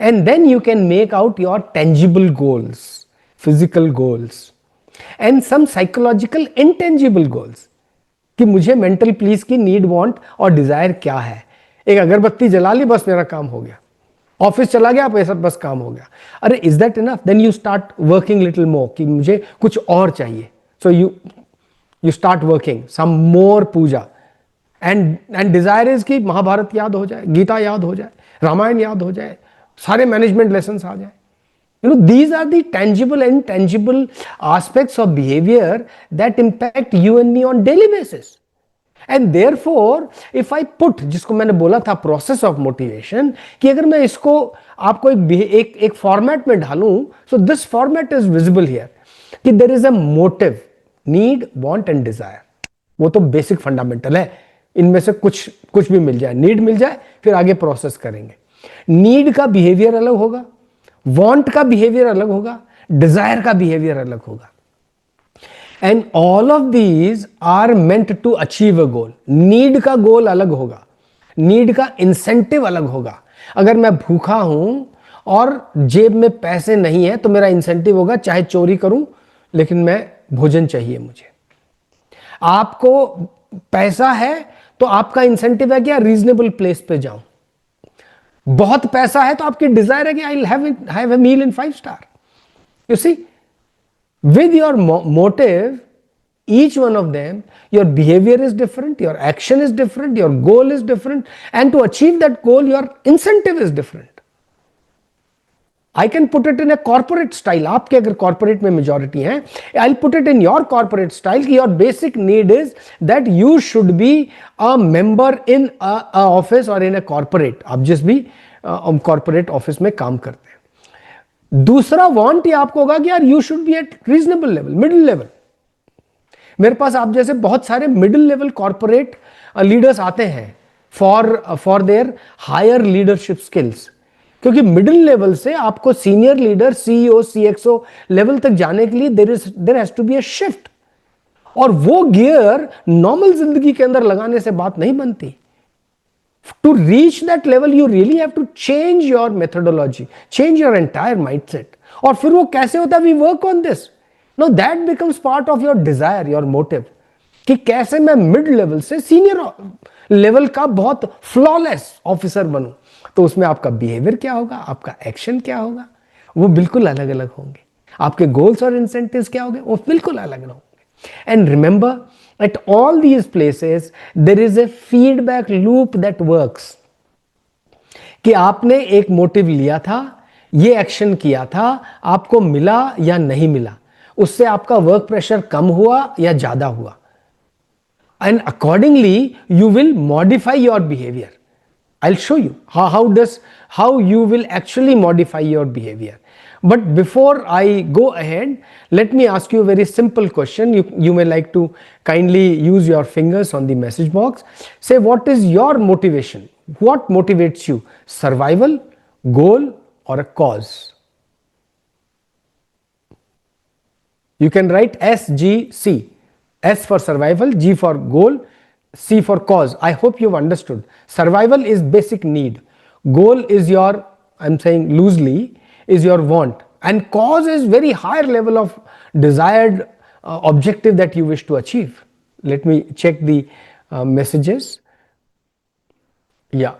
and then you can make out your tangible goals, physical goals, and some psychological intangible goals. कि मुझे mental peace की need, want और desire क्या है. एक अगरबत्ती जला ली, बस मेरा काम हो गया, ऑफिस चला गया, पैसा बस काम हो गया. अरे is that enough? Then you start working little more कि मुझे कुछ और चाहिए. So you start working some more puja, and desire is कि महाभारत याद हो जाए, गीता याद हो जाए, रामायण याद हो जाए, सारे मैनेजमेंट लेसन आ जाए. These are the tangible and intangible aspects of behavior that impact you and me on daily basis. And therefore, if I put, जिसको मैंने बोला था process of motivation, कि अगर मैं इसको आपको एक फॉर्मेट में डालूं, so this format is visible here, कि there is a motive, need, want and desire. वो तो बेसिक फंडामेंटल है, इनमें से कुछ भी मिल जाए, नीड मिल जाए, फिर आगे प्रोसेस करेंगे. नीड का बिहेवियर अलग होगा, वांट का बिहेवियर अलग होगा, डिजायर का बिहेवियर अलग होगा, and all of these are meant to achieve a goal. Need का गोल अलग होगा, नीड का इंसेंटिव अलग होगा. अगर मैं भूखा हूं और जेब में पैसे नहीं है तो मेरा इंसेंटिव होगा चाहे चोरी करूं, लेकिन मैं भोजन चाहिए मुझे. आपको पैसा है तो आपका इंसेंटिव है कि यार रीजनेबल प्लेस पे जाऊं, बहुत पैसा है तो आपकी डिजायर है कि I have a meal in 5 star. You see, with your motive, each one of them, your behavior is different, your action is different, your goal is different, and to achieve that goal your incentive is different. I can put it in a corporate style. आपके अगर corporate में majority है, I'll put it in your corporate style कि your basic need is that you should be a member in a office or in a corporate. आप जिस भी corporate office में काम करते हैं। दूसरा वांट ये आपको होगा कि यार you should be eight reasonable level, middle level. मेरे पास आप जैसे बहुत सारे मिडिल लेवल कॉर्पोरेट लीडर्स आते हैं for their higher leadership skills, क्योंकि मिडिल लेवल से आपको senior leader, CEO, CXO level तक जाने के लिए there has to be a shift, और वो गियर नॉर्मल जिंदगी के अंदर लगाने से बात नहीं बनती। To reach that level, you really have to change your methodology, change your entire mindset. और फिर वो कैसे होता है? We work on this. Now that becomes part of your desire, your motive. कि कैसे मैं मिड लेवल से सीनियर लेवल का बहुत फ्लॉलेस ऑफिसर बनूं। तो उसमें आपका बिहेवियर क्या होगा, आपका एक्शन क्या होगा, वो बिल्कुल अलग अलग होंगे। आपके गोल्स और इंसेंटिव्स क्या होंगे, वो बिल्कुल अलग अलग होंगे। And remember, at all these places there is a feedback loop that works, कि आपने एक मोटिव लिया था, ये एक्शन किया था, आपको मिला या नहीं मिला, उससे आपका वर्क प्रेशर कम हुआ या ज्यादा हुआ, and accordingly you will modify your behavior. I'll show you how you will actually modify your behavior. But before I go ahead, let me ask you a very simple question. You may like to kindly use your fingers on the message box. Say, what is your motivation? What motivates you? Survival, goal, or a cause? You can write SGC. S for survival, G for goal, C for cause. I hope you've understood. Survival is basic need. Goal is your, I'm saying loosely, is your want, and cause is very higher level of desired objective that you wish to achieve. Let me check the messages. Yeah,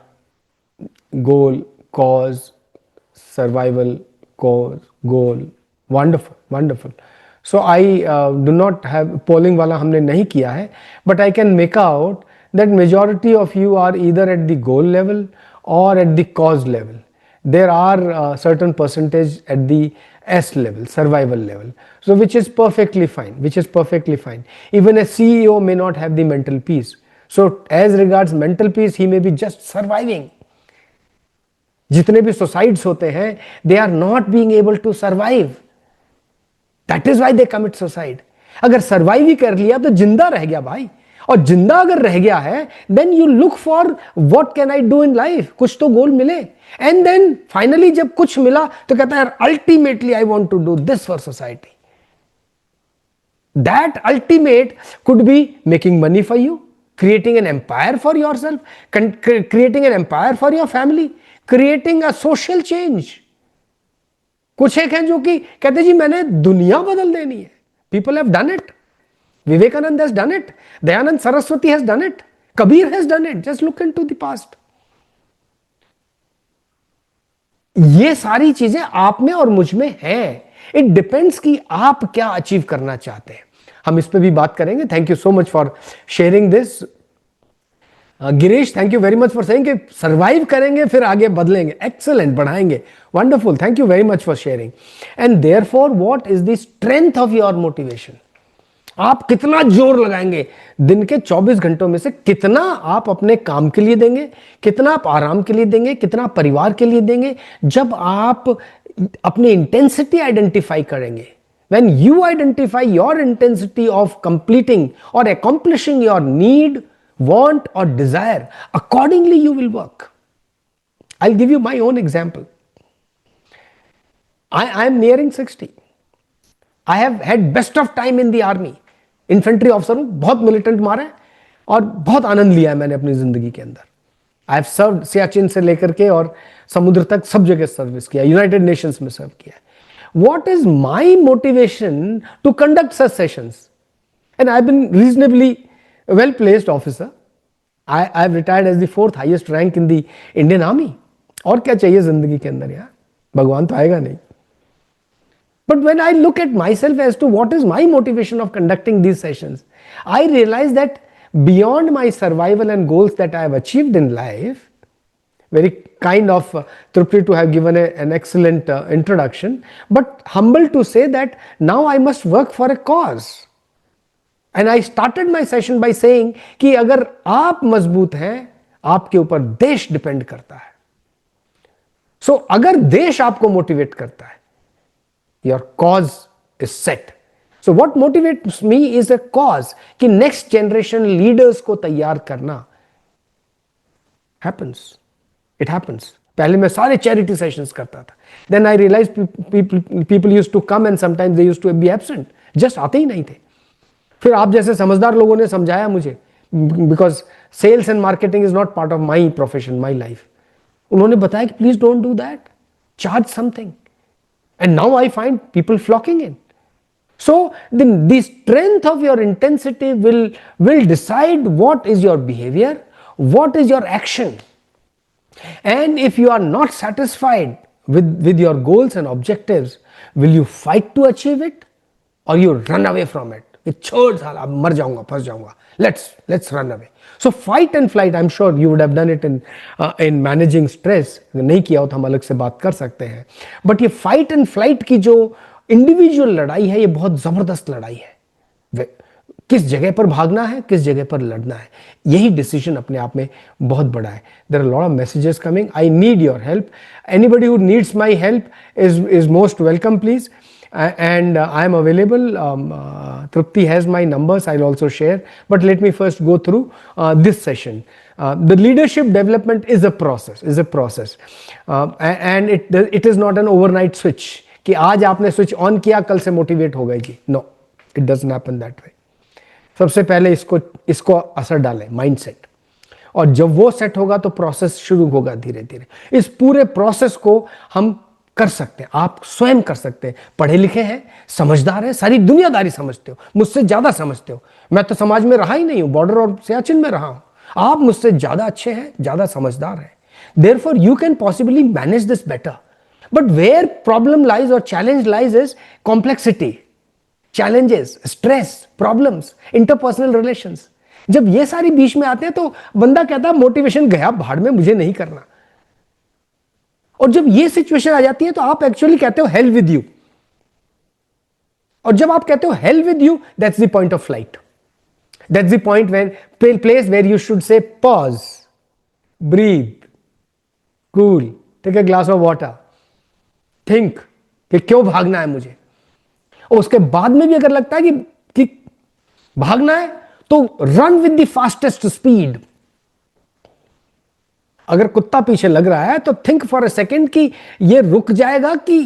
goal, cause, survival, cause, goal. Wonderful, wonderful. So I do not have polling wala हमने नहीं किया है, but I can make out that majority of you are either at the goal level or at the cause level. There are certain percentage at the S level, survival level, so which is perfectly fine, Even a CEO may not have the mental peace, so as regards mental peace he may be just surviving. जितने भी suicides होते हैं, they are not being able to survive. That is why they commit suicide. अगर survive ही कर लिया तो जिंदा रह गया भाई, और जिंदा अगर रह गया है, then you look for what can I do in life, कुछ तो गोल मिले, and then finally जब कुछ मिला तो कहता है ultimately I want to do this for society. That ultimate could be making money for you, creating an empire for yourself, creating an empire for your family, creating a social change. कुछ एक हैं जो कि कहते जी मैंने दुनिया बदल देनी है. People have done it. Vivekananda has done it. Dayanand Saraswati has done it. Kabir has done it. Just look into the past. ये सारी चीजें आप में और मुझ में हैं. It depends कि आप क्या अचीव करना चाहते हैं. हम इस पे भी बात करेंगे. Thank you so much for sharing this. Girish, thank you very much for saying कि सर्वाइव करेंगे फिर आगे बदलेंगे. एक्सेलेंट, बढ़ाएंगे. Wonderful, thank you very much for sharing. And therefore what is the strength of your motivation? आप कितना जोर लगाएंगे दिन के 24 घंटों में से, कितना आप अपने काम के लिए देंगे, कितना आप आराम के लिए देंगे, कितना परिवार के लिए देंगे. जब आप अपनी इंटेंसिटी आइडेंटिफाई करेंगे, when you identify your intensity of completing or accomplishing your need, want or desire, accordingly you will work. I'll give you my own example. I am nearing 60. I have had best of time in the army. Infantry officer हूं, बहुत militant मारा है और बहुत आनंद लिया है मैंने अपनी जिंदगी के अंदर. आई हैव सर्व्ड सियाचिन से लेकर के और समुद्र तक सब जगह सर्विस किया, यूनाइटेड नेशंस में सर्व किया. What is my motivation to conduct such sessions? And I've been reasonably well placed officer. I have retired as the 4th highest rank in the Indian army. और क्या चाहिए जिंदगी के अंदर यार, भगवान तो आएगा नहीं. But when I look at myself as to what is my motivation of conducting these sessions, I realize that beyond my survival and goals that I have achieved in life, very kind of Trupti to have given an excellent introduction, but humble to say that now I must work for a cause. And I started my session by saying कि अगर आप मजबूत हैं, आपके ऊपर देश depend करता है. So अगर देश आपको मोटिवेट करता है, your cause is set. So what motivates me is a cause कि next generation leaders को तैयार करना. Happens. It happens. पहले मैं सारे charity sessions करता था. Then I realized people used to come and sometimes they used to be absent. Just आते ही नहीं थे. फिर आप जैसे समझदार लोगों ने समझाया मुझे, because sales and marketing is not part of my profession, my life. उन्होंने बताया कि please don't do that. Charge something. And now I find people flocking in. So the strength of your intensity will decide what is your behavior, what is your action. And if you are not satisfied with your goals and objectives, will you fight to achieve it or you run away from it? छोड़ साला, अब मर जाऊंगा, फंस जाऊंगा. Let's run away. So fight and flight, I'm sure you would have done it in managing stress. नहीं किया हो तो हम अलग से बात कर सकते हैं. But ये fight and flight की जो इंडिविजुअल लड़ाई है, ये बहुत जबरदस्त लड़ाई है. किस जगह पर भागना है, किस जगह पर लड़ना है, यही डिसीजन अपने आप में बहुत बड़ा है. There are a lot of messages coming. I need your help. Anybody who needs my help is most welcome, please. And I am available. Trupti has my numbers, I'll also share. But let me first go through this session. The leadership development is a process. And it is not an overnight switch. कि आज आपने switch on किया, कल से motivate हो गएगी. No, it doesn't happen that way. सबसे पहले इसको असर डालें, mindset. और जब वो सेट होगा तो प्रोसेस शुरू होगा धीरे धीरे. इस पूरे प्रोसेस को हम कर सकते हैं, आप स्वयं कर सकते हैं. पढ़े लिखे हैं, समझदार हैं, सारी दुनियादारी समझते हो, मुझसे ज्यादा समझते हो. मैं तो समाज में रहा ही नहीं हूं, बॉर्डर और सियाचिन में रहा हूं. आप मुझसे ज्यादा अच्छे हैं, ज्यादा समझदार हैं. Therefore you can possibly manage this better. But where problem lies or challenge lies is complexity, challenges, stress, problems, interpersonal relations. जब ये सारी बीच में आते हैं तो बंदा कहता है मोटिवेशन गया भाड़ में, मुझे नहीं करना. और जब ये सिचुएशन आ जाती है तो आप एक्चुअली कहते हो हेल विद यू. और जब आप कहते हो hell with you, that's the point of flight. That's the point where place where you should say pause, breathe, cool, take a glass of water, think कि क्यों भागना है मुझे. और उसके बाद में भी अगर लगता है कि भागना है तो run with the fastest speed. अगर कुत्ता पीछे लग रहा है तो थिंक फॉर अ सेकेंड कि ये रुक जाएगा कि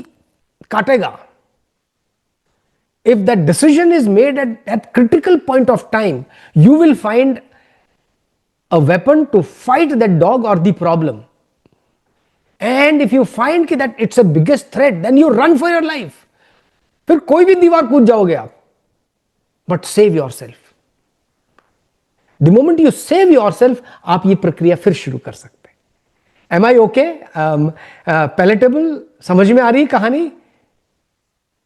काटेगा. If that decision is made at critical point of time, you will find a weapon to fight that dog और the problem. And if you find कि that it's a biggest threat, then you run for your life. फिर कोई भी दीवार कूद जाओगे आप, but save yourself. The moment you save yourself, आप ये प्रक्रिया फिर शुरू कर सकते हैं. Am I okay? Palatable? समझ में आ रही कहानी?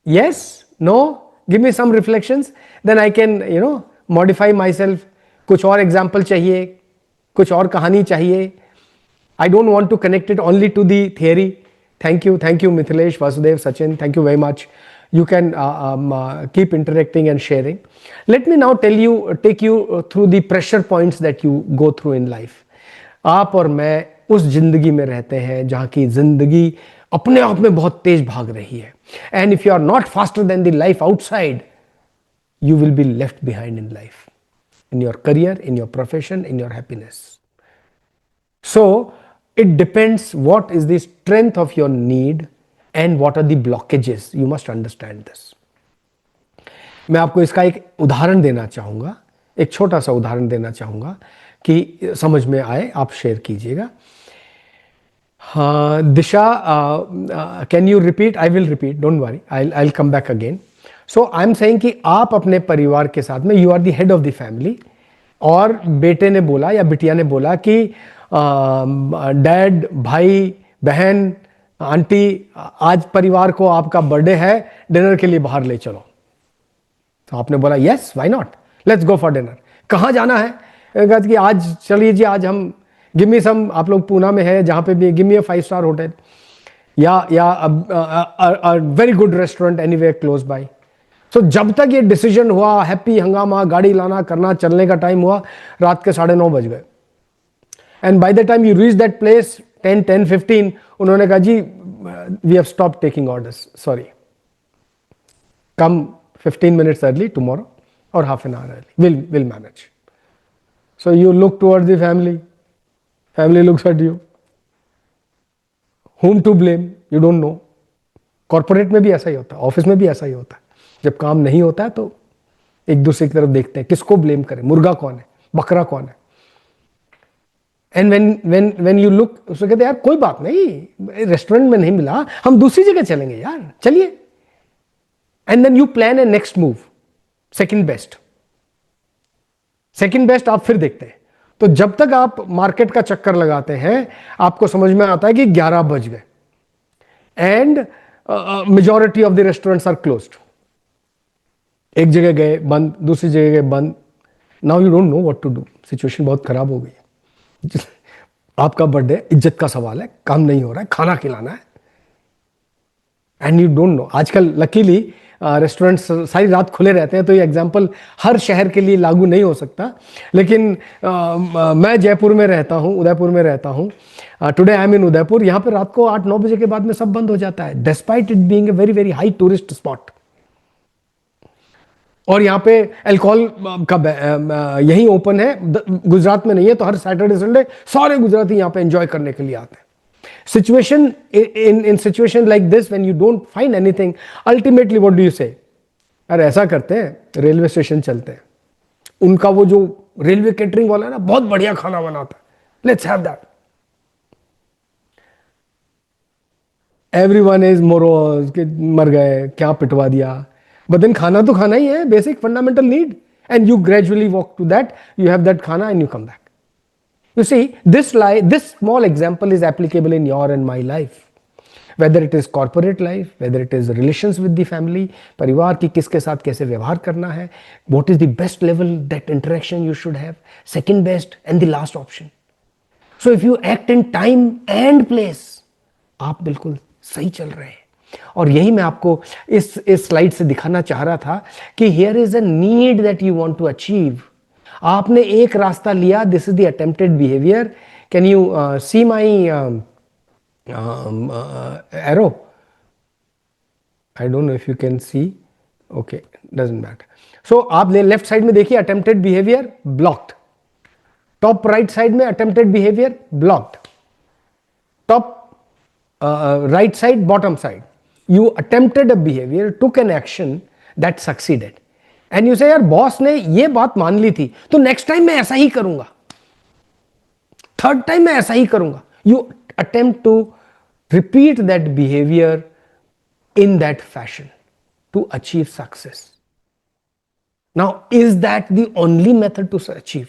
Yes? No? Give me some reflections. Then I can, modify myself. कुछ और example चाहिए, कुछ और कहानी चाहिए. I don't want to connect it only to the theory. Thank you, Mithilesh, Vasudev, Sachin. Thank you very much. You can keep interacting and sharing. Let me now take you through the pressure points that you go through in life. आप और मैं उस जिंदगी में रहते हैं जहां की जिंदगी अपने आप में बहुत तेज भाग रही है. And if you are not faster than the life outside, you will be left behind in life, in your career, in your profession, in your happiness. So it depends what is the strength of your need and what are the blockages. You must understand this. मैं आपको इसका एक उदाहरण देना चाहूंगा, एक छोटा सा उदाहरण देना चाहूंगा कि समझ में आए, आप शेयर कीजिएगा. Disha, can you repeat? I will repeat, don't worry, I come back again. So I am saying कि आप अपने परिवार के साथ में, you are the head of the family, और बेटे ने बोला या बिटिया ने बोला कि डैड, भाई, बहन, आंटी, आज परिवार को आपका बर्थडे है, डिनर के लिए बाहर ले चलो। तो आपने बोला yes, why not, let's go for dinner. कहाँ जाना है? कहा कि आज चलिए जी, आज हम गिव मी सम, आप लोग पूना में है जहाँ पे भी, give me a 5-star hotel या very good restaurant anywhere close by. So जब तक ये डिसीजन हुआ, हैप्पी हंगामा, गाड़ी लाना करना, चलने का टाइम हुआ, रात के 9:30 बज गए। And by the time you reach that place 10:15 उन्होंने कहा जी we have stop taking orders, sorry, come 15 minutes early tomorrow और half an hour early, will manage. So you look towards the family, family looks at you, whom to blame you don't know। कॉर्पोरेट में भी ऐसा ही होता है, office में भी ऐसा ही होता है। जब काम नहीं होता है तो एक दूसरे की तरफ देखते हैं, किसको ब्लेम करें, मुर्गा कौन है, बकरा कौन है। एंड when you look, उसको कहते हैं यार कोई बात नहीं, रेस्टोरेंट में नहीं मिला, हम दूसरी जगह चलेंगे यार, चलिए। And then you plan a next move, second best आप फिर देखते हैं। तो जब तक आप मार्केट का चक्कर लगाते हैं, आपको समझ में आता है कि 11 बज गए and majority of the restaurants are closed. एक जगह गए बंद, दूसरी जगह गए बंद। Now you don't know what to do, situation बहुत खराब हो गई है। आपका बर्थडे, इज्जत का सवाल है, काम नहीं हो रहा है, खाना खिलाना है, एंड यू डोंट नो। आजकल लकीली रेस्टोरेंट्स सारी रात खुले रहते हैं, तो ये एग्जांपल हर शहर के लिए लागू नहीं हो सकता, लेकिन मैं जयपुर में रहता हूँ, उदयपुर में रहता हूँ। टुडे आई एम इन उदयपुर। यहाँ पे रात को 8-9 बजे के बाद में सब बंद हो जाता है, despite it being a very very high tourist spot. और यहाँ पे अल्कोहल का यही ओपन है, गुजरात में नहीं है। तो हर सैटरडे संडे सारे गुजराती यहाँ पे एंजॉय करने के लिए आते हैं। Situation in situation like this, when you don't find anything, ultimately what do you say? अरे ऐसा करते हैं, रेलवे स्टेशन चलते हैं, उनका वो जो रेलवे केटरिंग वाला है ना, बहुत बढ़िया खाना बनाता है, let's have that. Everyone is morose कि मर गए, क्या पिटवा दिया, बट देन खाना तो खाना ही है, basic fundamental need, and you gradually walk to that, you have that खाना and you come back. You see, this small example is applicable in your and my life. Whether it is corporate life, whether it is relations with the family, परिवार की किसके साथ कैसे व्यवहार करना है, what is the best level that interaction you should have, second best and the last option. So if you act in time and place, आप बिल्कुल सही चल रहे हैं। और यही मैं आपको इस स्लाइड से दिखाना चाह रहा था कि here is a need that you want to achieve. आपने एक रास्ता लिया, this is the attempted behaviour. Can you see my arrow? I don't know if you can see, okay, doesn't matter. So आप लेफ्ट साइड में देखिए, attempted behaviour blocked. Top right side में attempted behaviour blocked. Top right side, bottom side, you attempted a behaviour, took an action that succeeded, and you say यार boss ने ये बात मान ली थी, तो नेक्स्ट टाइम मैं ऐसा ही करूंगा, थर्ड टाइम मैं ऐसा ही करूंगा। You attempt to repeat that behaviour in that fashion to achieve success. Now is that the only method to achieve?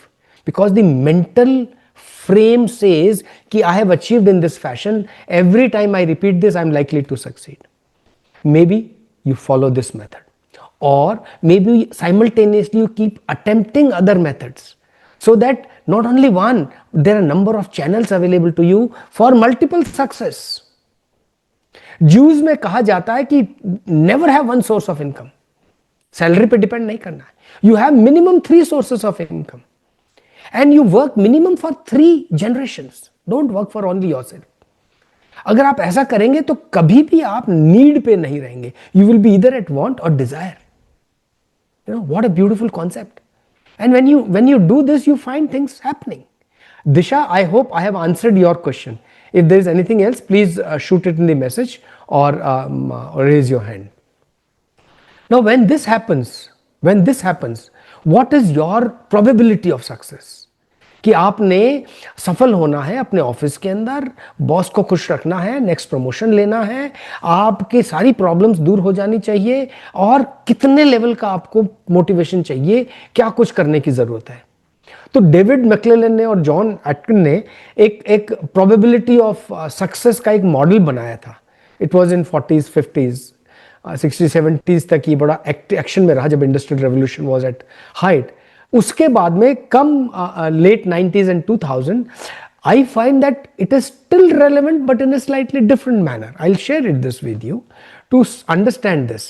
Because the mental frame says कि I have achieved in this fashion, every time I repeat this I am likely to succeed. Maybe you follow this method, or maybe simultaneously you keep attempting other methods, so that not only one, there are a number of channels available to you for multiple success. Jews में कहा जाता है कि never have one source of income. Salary पे depend नहीं करना है। You have minimum 3 sources of income. And you work minimum for 3 generations. Don't work for only yourself. अगर आप ऐसा करेंगे तो कभी भी आप नीड पे नहीं रहेंगे. You will be either at want or desire. You know what a beautiful concept. And when you do this, you find things happening. Disha, I hope I have answered your question. If there is anything else, please shoot it in the message or raise your hand. Now, when this happens, what is your probability of success? कि आपने सफल होना है अपने office के अंदर, boss को खुश रखना है, नेक्स्ट प्रमोशन लेना है, आपकी सारी प्रॉब्लम्स दूर हो जानी चाहिए, और कितने लेवल का आपको मोटिवेशन चाहिए, क्या कुछ करने की जरूरत है। तो डेविड मैक्लेलन ने और जॉन एटकिन ने एक प्रोबेबिलिटी ऑफ सक्सेस का एक मॉडल बनाया था. It was in 40s 50s 60s 70s तक ये बड़ा एक्शन में रहा जब industrial revolution was at height. उसके बाद में come late 90s and 2000 I find that it is still relevant but in a slightly different manner. I'll share it this with you to understand this.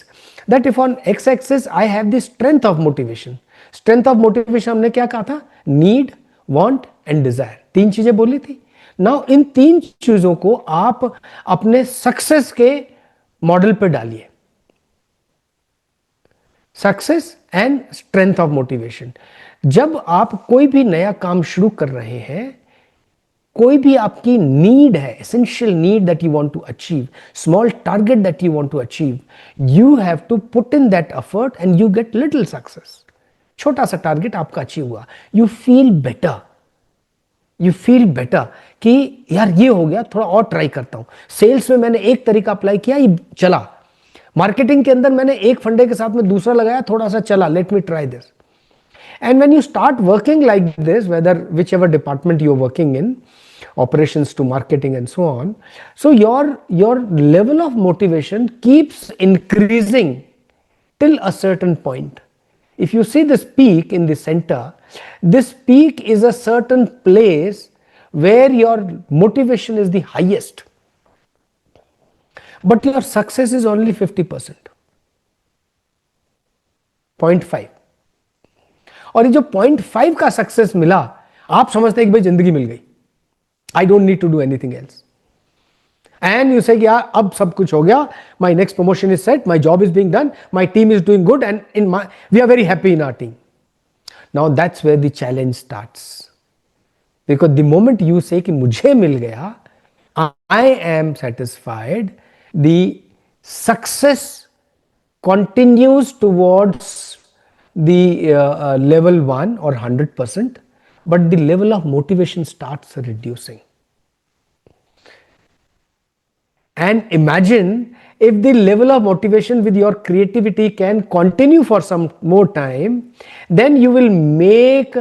That if on x-axis I have the strength of motivation. Strength of motivation हमने क्या कहा था? Need, want and desire. 3 चीजें बोली थी. Now इन 3 चीजों को आप अपने सक्सेस के मॉडल पे डालिए. Success and strength of motivation. जब आप कोई भी नया काम शुरू कर रहे हैं, कोई भी आपकी नीड है, essential need that you want to achieve, small target that you want to achieve, you have to put in that effort and you get little success. छोटा सा टारगेट आपका अचीव हुआ, you feel better. You feel better कि यार ये हो गया, थोड़ा और ट्राई करता हूं. सेल्स में मैंने एक तरीका अप्लाई किया, ये चला. मार्केटिंग के अंदर मैंने एक फंडे के साथ में दूसरा लगाया, थोड़ा सा चला, let me try this. And when you start working like this, whether whichever department you're working in, operations to marketing and so on, so your level of motivation keeps increasing till a certain point. If you see this peak in the center, this peak is a certain place where your motivation is the highest, but your success is only 50%, 0.5. और ये जो 0.5 का success मिला, आप समझते हैं कि भाई जिंदगी मिल गई, I don't need to do anything else. And you say यार अब सब कुछ हो गया, my next promotion is set, my job is being done, my team is doing good and in my we are very happy in our team. Now that's where the challenge starts. Because the moment you say कि मुझे मिल गया, I am satisfied, the success continues towards the level 1 or 100%, but the level of motivation starts reducing. And imagine if the level of motivation with your creativity can continue for some more time, then you will make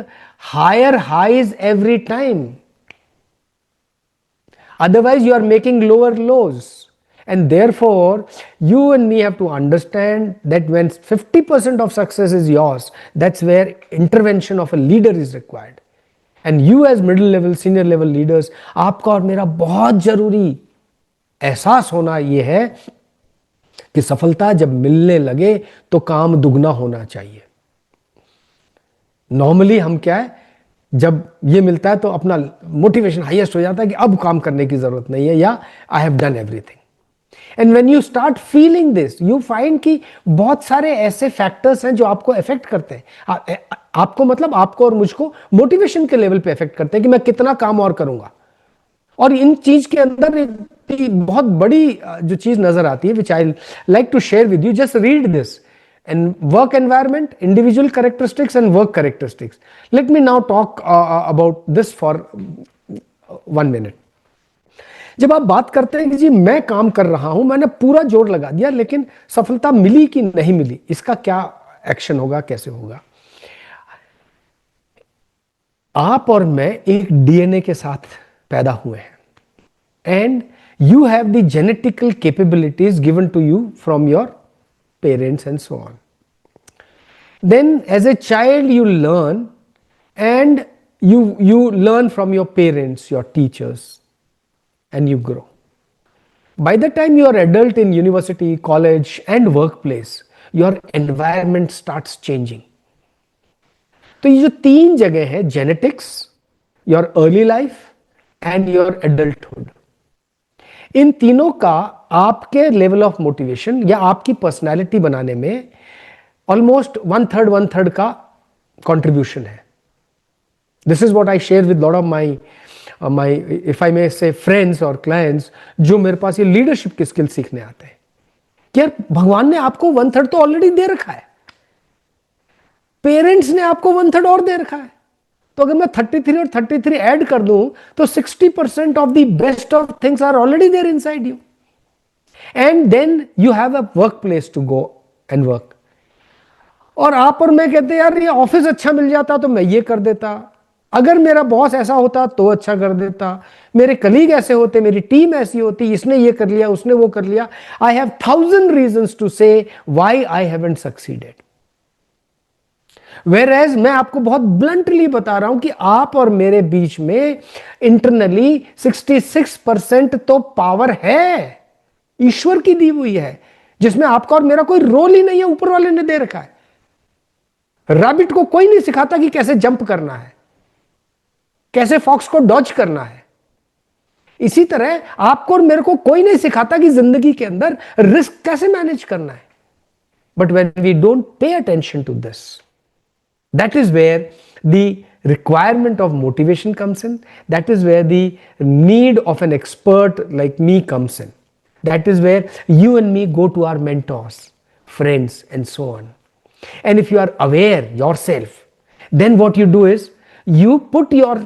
higher highs every time. Otherwise you are making lower lows. And therefore, you and me have to understand that when 50% of success is yours, that's where intervention of a leader is required. And you as middle level, senior level leaders, आपका और मेरा बहुत जरूरी एहसास होना यह है कि सफलता जब मिलने लगे तो काम दुगना होना चाहिए. नॉर्मली हम क्या है, जब ये मिलता है तो अपना मोटिवेशन हाईएस्ट हो जाता है कि अब काम करने की जरूरत नहीं है, या I have done everything. And when you start feeling this, you find कि बहुत सारे ऐसे फैक्टर्स हैं जो आपको इफेक्ट करते हैं. आपको मतलब आपको और मुझको मोटिवेशन के लेवल पे इफेक्ट करते हैं कि मैं कितना काम और करूंगा. और इन चीज के अंदर एक बहुत बड़ी जो चीज नजर आती है, which I like to share with you. Just read this. And work environment, individual characteristics and work characteristics. Let me now talk about this for 1 minute. जब आप बात करते हैं कि जी मैं काम कर रहा हूं, मैंने पूरा जोर लगा दिया, लेकिन सफलता मिली कि नहीं मिली, इसका क्या एक्शन होगा, कैसे होगा. आप और मैं एक डीएनए के साथ पैदा हुए हैं, and you have the genetical capabilities given to you from your parents and so on. Then as a child you learn, and you learn from your parents, your teachers, and you grow. By the time you are adult in university, college and workplace, your environment starts changing. तो ये जो 3 जगह है, genetics, your early life and your adulthood, इन तीनों का आपके level of motivation या आपकी personality बनाने में almost 1/3 का contribution है. This is what I share with lot of my if I may say friends or clients, जो मेरे पास ये लीडरशिप की स्किल सीखने आते हैं कि यार भगवान ने आपको 1/3 तो ऑलरेडी दे रखा है, पेरेंट्स ने आपको 1/3 और दे रखा है. तो अगर मैं 33 और 33 ऐड कर दूं तो 60% of the best of things are already there inside you. And then you have a work place to go and work. और आप और मैं कहते हैं यार ये ऑफिस अच्छा मिल जाता तो मैं ये कर देता, अगर मेरा बॉस ऐसा होता तो अच्छा कर देता, मेरे कलीग ऐसे होते, मेरी टीम ऐसी होती, इसने ये कर लिया, उसने वो कर लिया. आई हैव 1,000 रीजंस टू से why I haven't succeeded. Whereas मैं आपको बहुत ब्लंटली बता रहा हूं कि आप और मेरे बीच में इंटरनली 66% तो पावर है, ईश्वर की दी हुई है, जिसमें आपका और मेरा कोई रोल ही नहीं है, ऊपर वाले ने दे रखा है. रैबिट को कोई नहीं सिखाता कि कैसे जंप करना है, कैसे फॉक्स को डॉज करना है. इसी तरह आपको और मेरे को कोई नहीं सिखाता कि जिंदगी के अंदर रिस्क कैसे मैनेज करना है. But when we don't pay attention to this, that is where the requirement of motivation comes in. That is where the need of an expert like me comes in. That is where you and me go to our mentors, friends, and so on. And if you are aware yourself, then what you do is you put your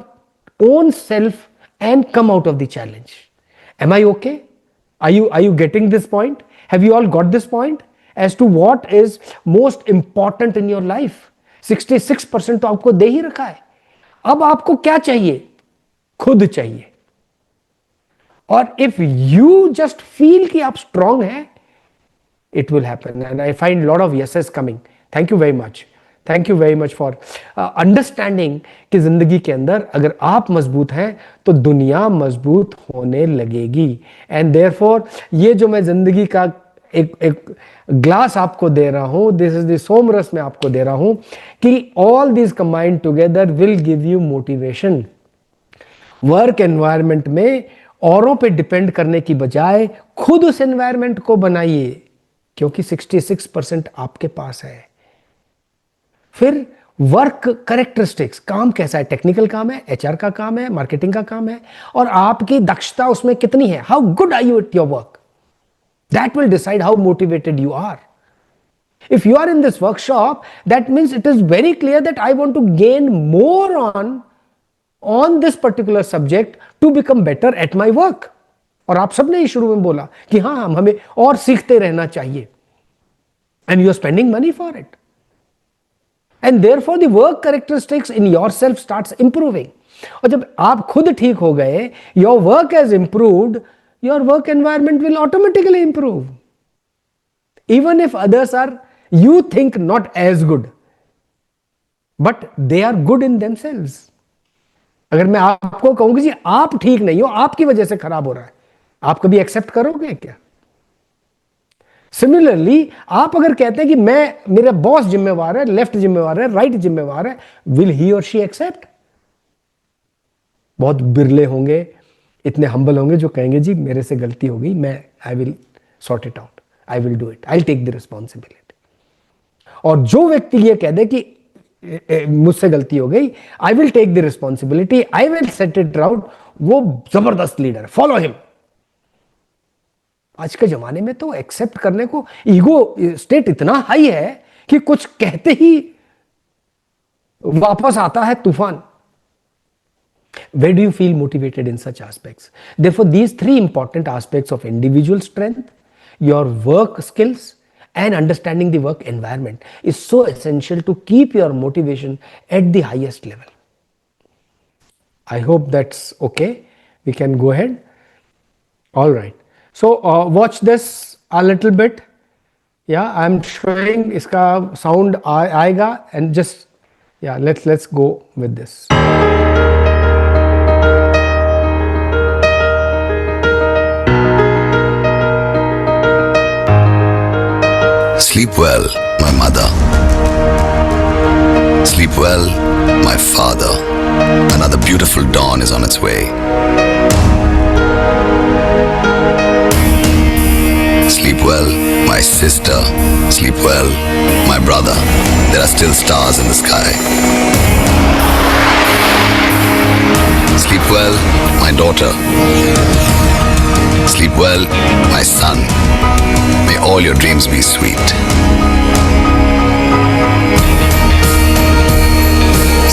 own self and come out of the challenge. Am I okay? Are you getting this point? Have you all got this point as to what is most important in your life? 66% तो आपको दे ही रखा है. अब आपको क्या चाहिए? खुद चाहिए. और इफ यू जस्ट फील कि आप स्ट्रांग हैं, it will happen. And I find lot of yeses coming. Thank you very much. Thank you very much for understanding कि जिंदगी के अंदर अगर आप मजबूत हैं तो दुनिया मजबूत होने लगेगी. एंड देयरफॉर ये जो मैं जिंदगी का एक ग्लास आपको दे रहा हूं, दिस इज द सोमरस मैं आपको दे रहा हूं कि all this combined together will give you motivation. Work environment में औरों पे डिपेंड करने की बजाय खुद उस एनवायरनमेंट को बनाइए, क्योंकि 66% आपके पास है. फिर वर्क करेक्टरिस्टिक्स, काम कैसा है, टेक्निकल काम है, एचआर का काम है, मार्केटिंग का काम है, और आपकी दक्षता उसमें कितनी है, how good are you at your work. That will decide how motivated you are. If you are in this workshop, that means it is very clear that I want to gain more on this particular subject to become better at my work. और आप सबने ही शुरू में बोला कि हाँ हमें और सीखते रहना चाहिए. And you are spending money for it. And therefore the work characteristics in yourself starts improving. और जब आप खुद ठीक हो गए, your work has improved, your work environment will automatically improve. Even if others are, you think, not as good, but they are good in themselves. अगर मैं आपको कहूं कि जी आप ठीक नहीं हो, आपकी वजह से खराब हो रहा है, आप कभी एक्सेप्ट करोगे क्या? सिमिलरली आप अगर कहते हैं कि मेरा बॉस जिम्मेवार है, लेफ्ट जिम्मेवार है, राइट जिम्मेवार है, विल ही और शी एक्सेप्ट? बहुत बिरले होंगे, इतने हम्बल होंगे जो कहेंगे जी मेरे से गलती हो गई, मैं I will sort it out, I will do it, I will take the responsibility. और जो व्यक्ति ये कह दे कि मुझसे गलती हो गई, I will take the responsibility, I will set it out, वो जबरदस्त लीडर है, फॉलो हिम. आज के जमाने में तो एक्सेप्ट करने को ईगो स्टेट इतना हाई है कि कुछ कहते ही वापस आता है तूफान. Where do you feel motivated in such aspects? Therefore, these three important aspects of individual strength, your work skills, and understanding the work environment is so essential to keep your motivation at the highest level. I hope that's okay. We can go ahead. All right. So watch this a little bit. Yeah, I'm showing iska sound aayega, and just yeah, let's go with this. Sleep well, my mother. Sleep well, my father. Another beautiful dawn is on its way. Sleep well, my sister. Sleep well, my brother. There are still stars in the sky. Sleep well, my daughter. Sleep well, my son. May all your dreams be sweet.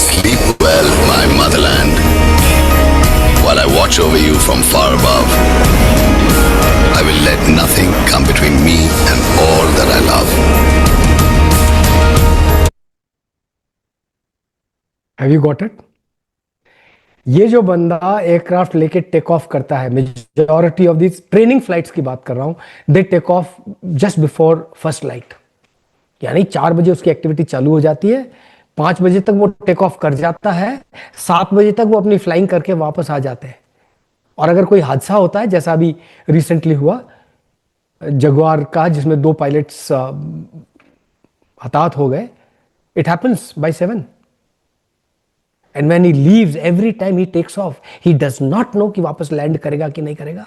Sleep well, my motherland. While I watch over you from far above, I will let nothing come between me and all that I love. Have you got it? ये जो बंदा aircraft लेके take off करता है, majority of this training flights की बात कर रहा हूं, they take off just before first light, यानी 4 बजे उसकी एक्टिविटी चालू हो जाती है, 5 बजे तक वो टेक ऑफ कर जाता है, 7 बजे तक वो अपनी फ्लाइंग करके वापस आ जाते हैं। और अगर कोई हादसा होता है, जैसा अभी रिसेंटली हुआ जगुआर का, जिसमें 2 पायलट्स हताहत हो गए, it happens by 7। And when he leaves, every time he takes off, he does not know कि वापस लैंड करेगा कि नहीं करेगा।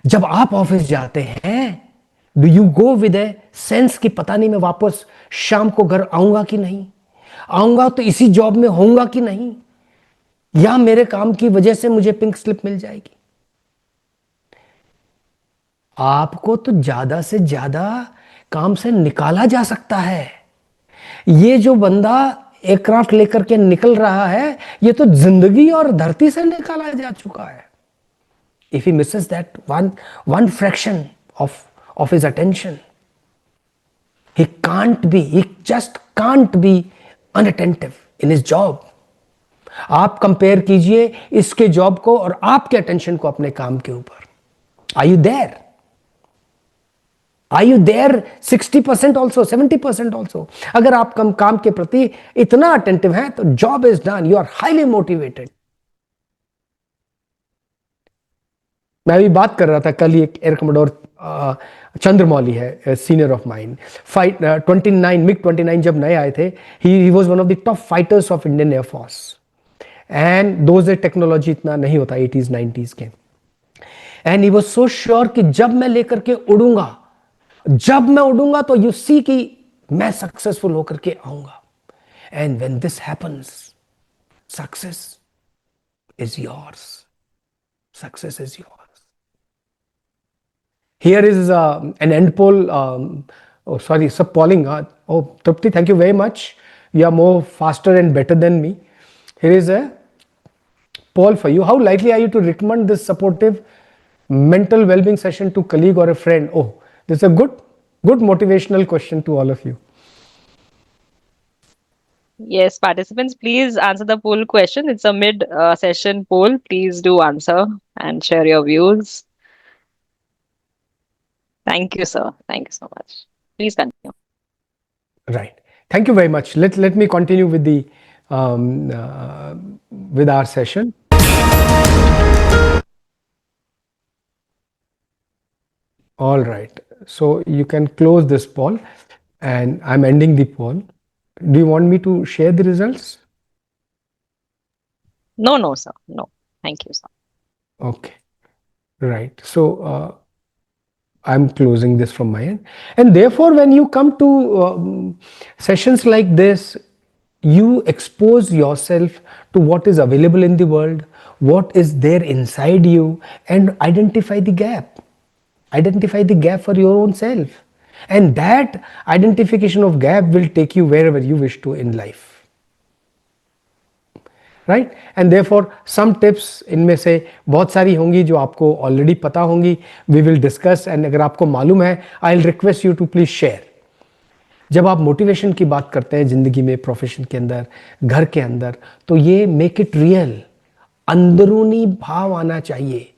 जब आप ऑफिस जाते हैं, do you go with a sense कि पता नहीं मैं वापस शाम को घर आऊंगा कि नहीं, आऊंगा तो इसी जॉब में होऊंगा कि नहीं, या मेरे काम की वजह से मुझे पिंक स्लिप मिल जाएगी। आपको तो ज्यादा से ज्यादा काम से निकाला जा सकता है। ये जो बंदा एयरक्राफ्ट लेकर के निकल रहा है, ये तो जिंदगी और धरती से निकाला जा चुका है। If he Mrs that one fraction of his attention, he just can't be unattentive in his job. आप कंपेयर कीजिए इसके जॉब को और आपके अटेंशन को अपने काम के ऊपर। Are you there? Are you there 60% also, 70% also? अगर आप काम के प्रति इतना अटेंटिव हैं तो job is done, you are highly motivated. मैं अभी बात कर रहा था कल ही, एक एयर कमोडोर चंद्रमौली है, सीनियर ऑफ माइन, 29 MiG-29 जब नए आए थे, he was one of the top fighters of Indian air force. And those technology इतना नहीं होता 80s 90s के। And he was so sure कि जब मैं लेकर के उड़ूंगा तो यू सी कि मैं सक्सेसफुल होकर के आऊंगा। And when this happens, success is yours, success is yours. Here is an end poll. Polling. Oh, Trupti, thank you very much. You are more faster and better than me. Here is a poll for you. How likely are you to recommend this supportive mental well-being session to colleague or a friend? Oh, this is a good motivational question to all of you. Yes, participants, please answer the poll question. It's a mid-session poll. Please do answer and share your views. Thank you, sir. Thank you so much. Please continue. Right. Thank you very much. Let me continue with the with our session. All right. So you can close this poll, and I'm ending the poll. Do you want me to share the results? No, sir. No. Thank you, sir. Okay. Right. So I'm closing this from my end. And therefore, when you come to sessions like this, you expose yourself to what is available in the world, what is there inside you, and identify the gap. Identify the gap for your own self. And that identification of gap will take you wherever you wish to in life. Right. And therefore some tips, इनमें से बहुत सारी होंगी जो आपको already पता होंगी, we will discuss. And अगर आपको मालूम है, I will request you to please share. जब आप मोटिवेशन की बात करते हैं जिंदगी में, प्रोफेशन के अंदर, घर के अंदर, तो ये मेक इट रियल, अंदरूनी भाव आना चाहिए।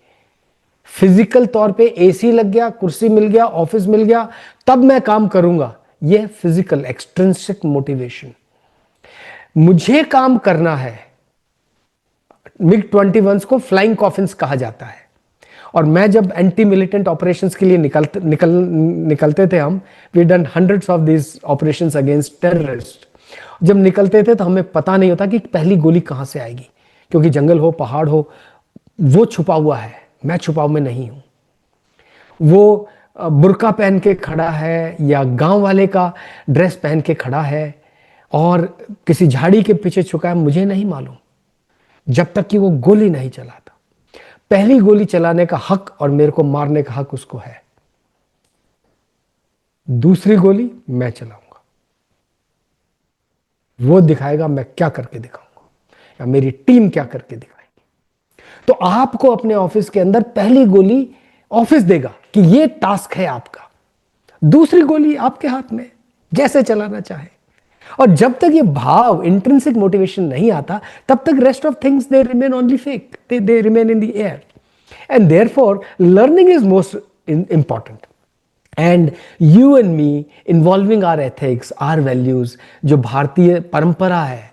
फिजिकल तौर पे एसी लग गया, कुर्सी मिल गया, ऑफिस मिल गया, तब मैं काम करूंगा, ये फिजिकल एक्सट्रिंसिक मोटिवेशन। मुझे काम करना है, MiG-21 को फ्लाइंग कॉफिन्स कहा जाता है। और मैं जब एंटी मिलिटेंट ऑपरेशंस के लिए निकलते थे, हम we done hundreds of this operations against terrorist. जब निकलते थे तो हमें पता नहीं होता कि पहली गोली कहां से आएगी, क्योंकि जंगल हो, पहाड़ हो, वो छुपा हुआ है, मैं छुपाव में नहीं हूं। वो बुर्का पहन के खड़ा है या गांव वाले का ड्रेस पहन के खड़ा है और किसी झाड़ी के पीछे छुपा है, मुझे नहीं मालूम, जब तक कि वो गोली नहीं चलाता। पहली गोली चलाने का हक और मेरे को मारने का हक उसको है। दूसरी गोली मैं चलाऊंगा, वो दिखाएगा मैं क्या करके दिखाऊंगा या मेरी टीम क्या करके दिखाएगी। तो आपको अपने ऑफिस के अंदर पहली गोली ऑफिस देगा कि ये टास्क है आपका, दूसरी गोली आपके हाथ में, जैसे चलाना चाहे। और जब तक ये भाव, इंट्रिंसिक मोटिवेशन नहीं आता, तब तक rest of things they remain only fake, they remain in the air. And therefore learning is most important. And you and me involving our ethics, our values, जो भारतीय परंपरा है,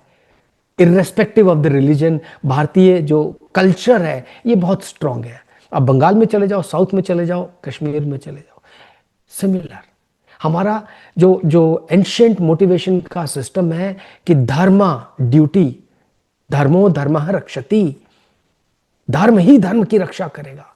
इर्रेस्पेक्टिव ऑफ द रिलीजन, भारतीय जो culture है, ये बहुत strong है. अब बंगाल में चले जाओ, साउथ में चले जाओ, कश्मीर में चले जाओ, सिमिलर. हमारा जो एंशिएंट मोटिवेशन का सिस्टम है कि धर्म ड्यूटी, धर्मो धर्मः रक्षति, धर्म ही धर्म की रक्षा करेगा.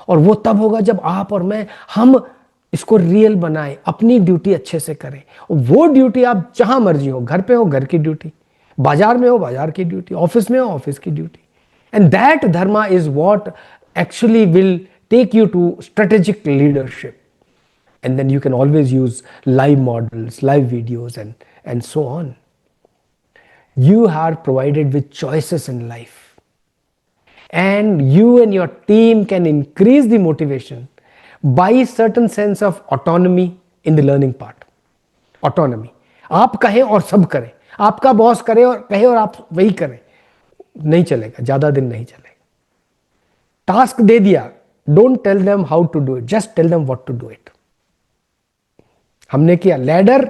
और वो तब होगा जब आप और मैं, हम इसको रियल बनाएं, अपनी ड्यूटी अच्छे से करें. वो ड्यूटी आप जहां मर्जी हो, घर पे हो घर की ड्यूटी, बाजार में हो बाजार की ड्यूटी, ऑफिस में हो ऑफिस की duty. And that Dharma is what actually will take you to strategic leadership. And then you can always use live models, live videos, and so on. You are provided with choices in life. And you and your team can increase the motivation by certain sense of autonomy in the learning part. Autonomy. आप कहें और सब करें, आपका boss करे और कहे और आप वही करें, नहीं चलेगा, ज्यादा दिन नहीं चलेगा. टास्क दे दिया, don't tell them how to do it, just tell them what to do it. हमने किया, लैडर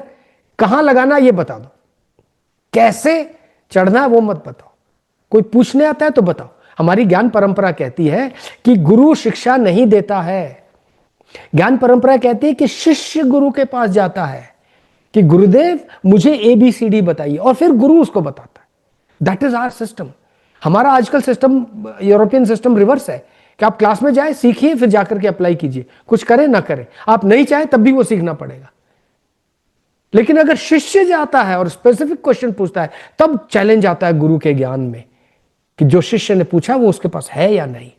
कहां लगाना ये बता दो, कैसे चढ़ना है वो मत बताओ, कोई पूछने आता है तो बताओ. हमारी ज्ञान परंपरा कहती है कि गुरु शिक्षा नहीं देता है. ज्ञान परंपरा कहती है कि शिष्य गुरु के पास जाता है कि गुरुदेव मुझे ABCD बताइए, और फिर गुरु उसको बताता है. That is our system. हमारा आजकल सिस्टम, यूरोपियन सिस्टम रिवर्स है कि आप क्लास में जाए, सीखिए, फिर जाकर के अप्लाई कीजिए, कुछ करें ना करें, आप नहीं चाहें तब भी वो सीखना पड़ेगा. लेकिन अगर शिष्य जाता है और स्पेसिफिक क्वेश्चन पूछता है, तब चैलेंज आता है गुरु के ज्ञान में कि जो शिष्य ने पूछा वो उसके पास है या नहीं,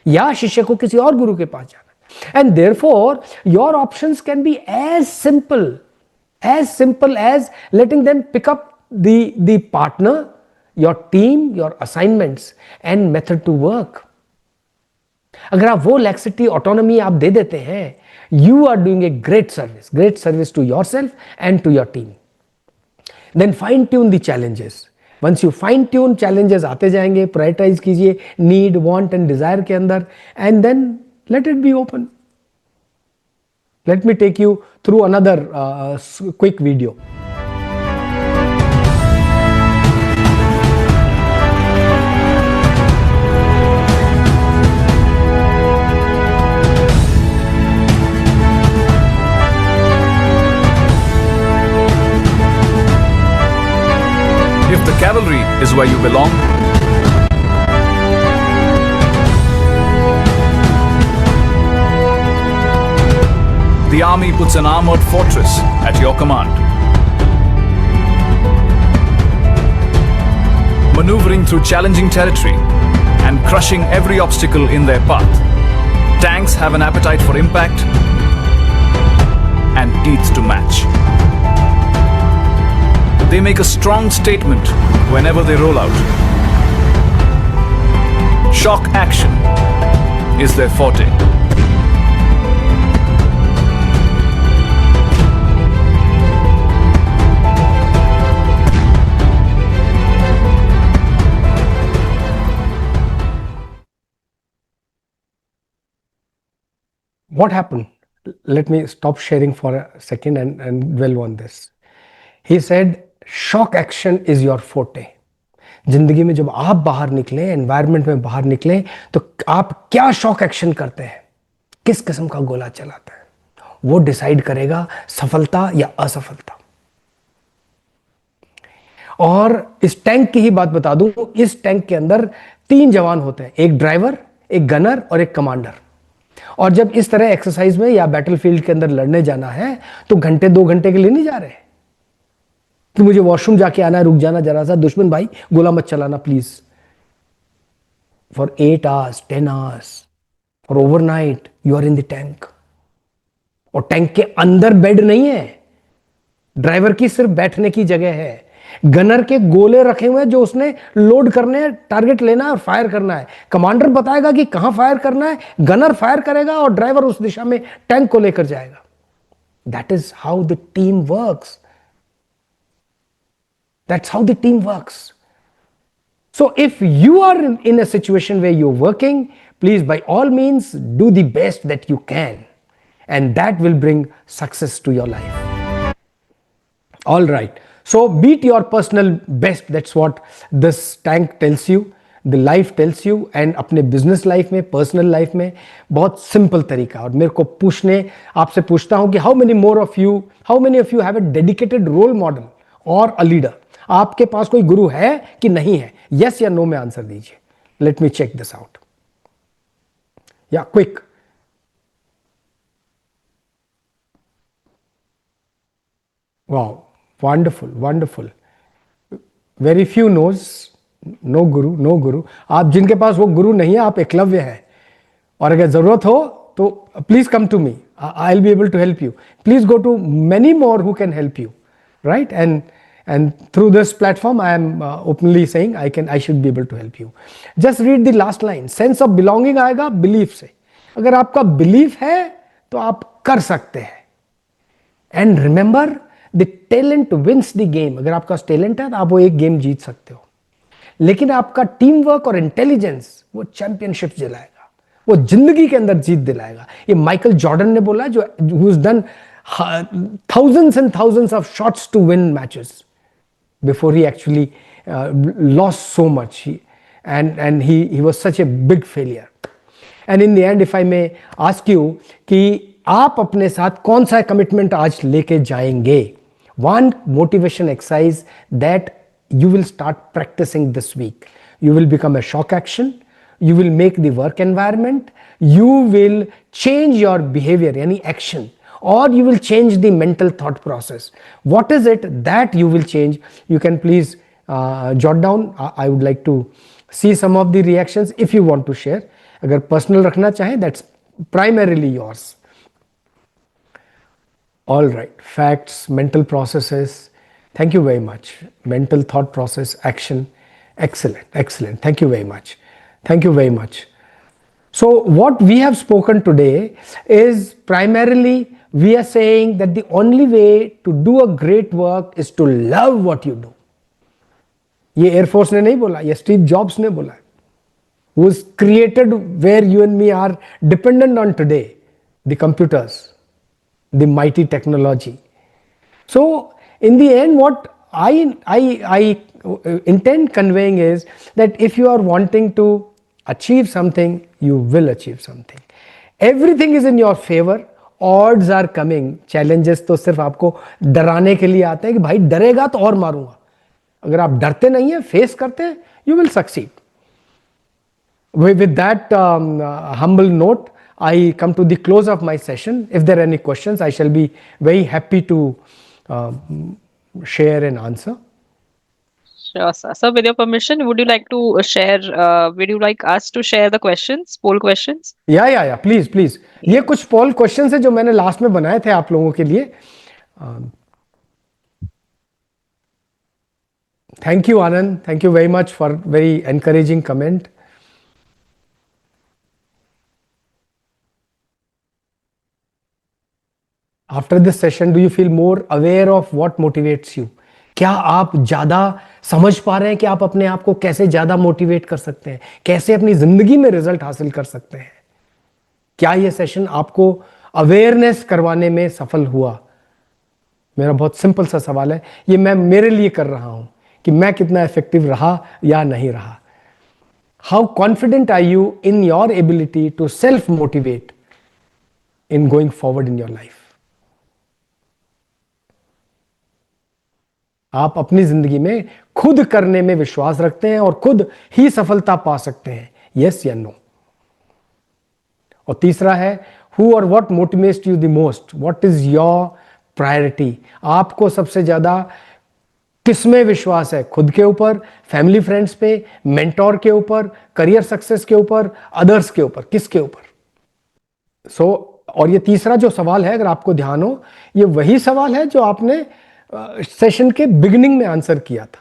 या शिष्य को किसी और गुरु के पास जाना. And therefore your options can be as simple as letting them pick up the partner, your team, your assignments and method to work. अगर आप वो laxity, autonomy आप दे देते हैं, you are doing a great service to yourself and to your team. Then fine tune the challenges. Once you fine tune, challenges आते जाएंगे, prioritize कीजिए need, want and desire के अंदर, and then let it be open. Let me take you through another quick video. If the cavalry is where you belong, the army puts an armored fortress at your command. Maneuvering through challenging territory and crushing every obstacle in their path, tanks have an appetite for impact and teeth to match. They make a strong statement whenever they roll out. Shock action is their forte. What happened? Let me stop sharing for a second and dwell on this. He said, shock action is your फोटे. जिंदगी में जब आप बाहर निकले, environment में बाहर निकले, तो आप क्या शॉक एक्शन करते हैं, किस किस्म का गोला चलाते हैं, वो डिसाइड करेगा सफलता या असफलता. और इस टैंक की ही बात बता दूं, इस टैंक के अंदर 3 जवान होते हैं, एक ड्राइवर, एक गनर और एक कमांडर. और जब इस तरह एक्सरसाइज में या बैटलफील्ड के अंदर लड़ने जाना है, तो घंटे 2 घंटे के लिए नहीं जा रहे कि मुझे वॉशरूम जाके आना है, रुक जाना जरा सा, दुश्मन भाई गोला मत चलाना please. For 8 hours, 10 hours, for overnight you are in the tank. और टैंक के अंदर बेड नहीं है, ड्राइवर की सिर्फ बैठने की जगह है. गनर के गोले रखे हुए हैं जो उसने लोड करने हैं, टारगेट लेना है और फायर करना है. कमांडर बताएगा कि कहां फायर करना है, गनर फायर करेगा और ड्राइवर उस दिशा में टैंक को लेकर जाएगा. That is how the team works. That's how the team works. So if you are in a situation where you're working, please by all means do the best that you can, and that will bring success to your life. All right, so beat your personal best. That's what this tank tells you, the life tells you. And अपने business life में, personal life में बहुत simple तरीका. और मेरे को आपसे पूछता हूँ कि how many of you have a dedicated role model or a leader? आपके पास कोई गुरु है कि नहीं है? Yes या no में आंसर दीजिए. Let me check this out. Yeah, quick. Wow, wonderful. Very few knows. No guru. आप जिनके पास वो गुरु नहीं है, आप एकलव्य हैं. और अगर जरूरत हो तो please come to me. I'll be able to help you. Please go to many more who can help you, right? And through this platform, I am openly saying I should be able to help you. Just read the last line. Sense of belonging आएगा belief से. अगर आपका belief है तो आप कर सकते हैं. And remember, the talent wins the game. अगर आपका talent है तो आप वो एक गेम जीत सकते हो. लेकिन आपका टीम वर्क और इंटेलिजेंस वो चैंपियनशिप दिलाएगा, वो जिंदगी के अंदर जीत दिलाएगा. ये माइकल जॉर्डन ने बोला, जो who's done thousands and thousands of shots to win matches before he actually lost so much. And he was such a big failure. And in the end, if I may ask you कि आप अपने साथ कौन सा commitment आज लेके जाएंगे? One motivation exercise that you will start practicing this week. You will become a shock action. You will make the work environment. You will change your behavior, any action, or you will change the mental thought process. What is it that you will change? You can please jot down. I would like to see some of the reactions if you want to share. अगर personal रखना चाहें, that's primarily yours. All right, facts, mental processes. Thank you very much. Mental thought process, action. Excellent. Thank you very much. So what we have spoken today is primarily we are saying that the only way to do a great work is to love what you do. ये air force ने नहीं बोला, ये Steve jobs ने बोला, who's created where you and me are dependent on today, the computers, the mighty technology. So in the end, what I intend conveying is that if you are wanting to achieve something, you will achieve something. Everything is in your favor. Odds are coming. Challenges तो सिर्फ आपको डराने के लिए आते हैं कि भाई डरेगा तो और मारूंगा. अगर आप डरते नहीं हैं, फेस करते हैं, you will succeed. With that humble note, I come to the close of my session. If there are any questions, I shall be very happy to share and answer. Sure, sir. So, with your permission, would you like to share? Would you like us to share the questions, poll questions? Yeah. Please. ये कुछ poll questions है जो मैंने last में बनाए थे आप लोगों के लिए. Thank you, Anand. Thank you very much for very encouraging comment. After this session, do you feel more aware of what motivates you? क्या आप ज़्यादा समझ पा रहे हैं कि आप अपने आप को कैसे ज़्यादा मोटिवेट कर सकते हैं, कैसे अपनी ज़िंदगी में रिजल्ट हासिल कर सकते हैं? क्या ये सेशन आपको अवेयरनेस करवाने में सफल हुआ? मेरा बहुत सिंपल सा सवाल है, ये मैं मेरे लिए कर रहा हूं कि मैं कितना इफेक्टिव रहा या नहीं रहा. How confident are you in your ability to self motivate in going forward in your life? आप अपनी जिंदगी में खुद करने में विश्वास रखते हैं और खुद ही सफलता पा सकते हैं, यस या नो? और तीसरा है, हु और what motivates you the most? What is your priority? आपको सबसे ज्यादा किसमें विश्वास है? खुद के ऊपर, फैमिली फ्रेंड्स पे, मेंटोर के ऊपर, करियर सक्सेस के ऊपर, अदर्स के ऊपर, किसके ऊपर? और ये तीसरा जो सवाल है, अगर आपको ध्यान हो, ये वही सवाल है जो आपने सेशन के बिगिनिंग में आंसर किया था.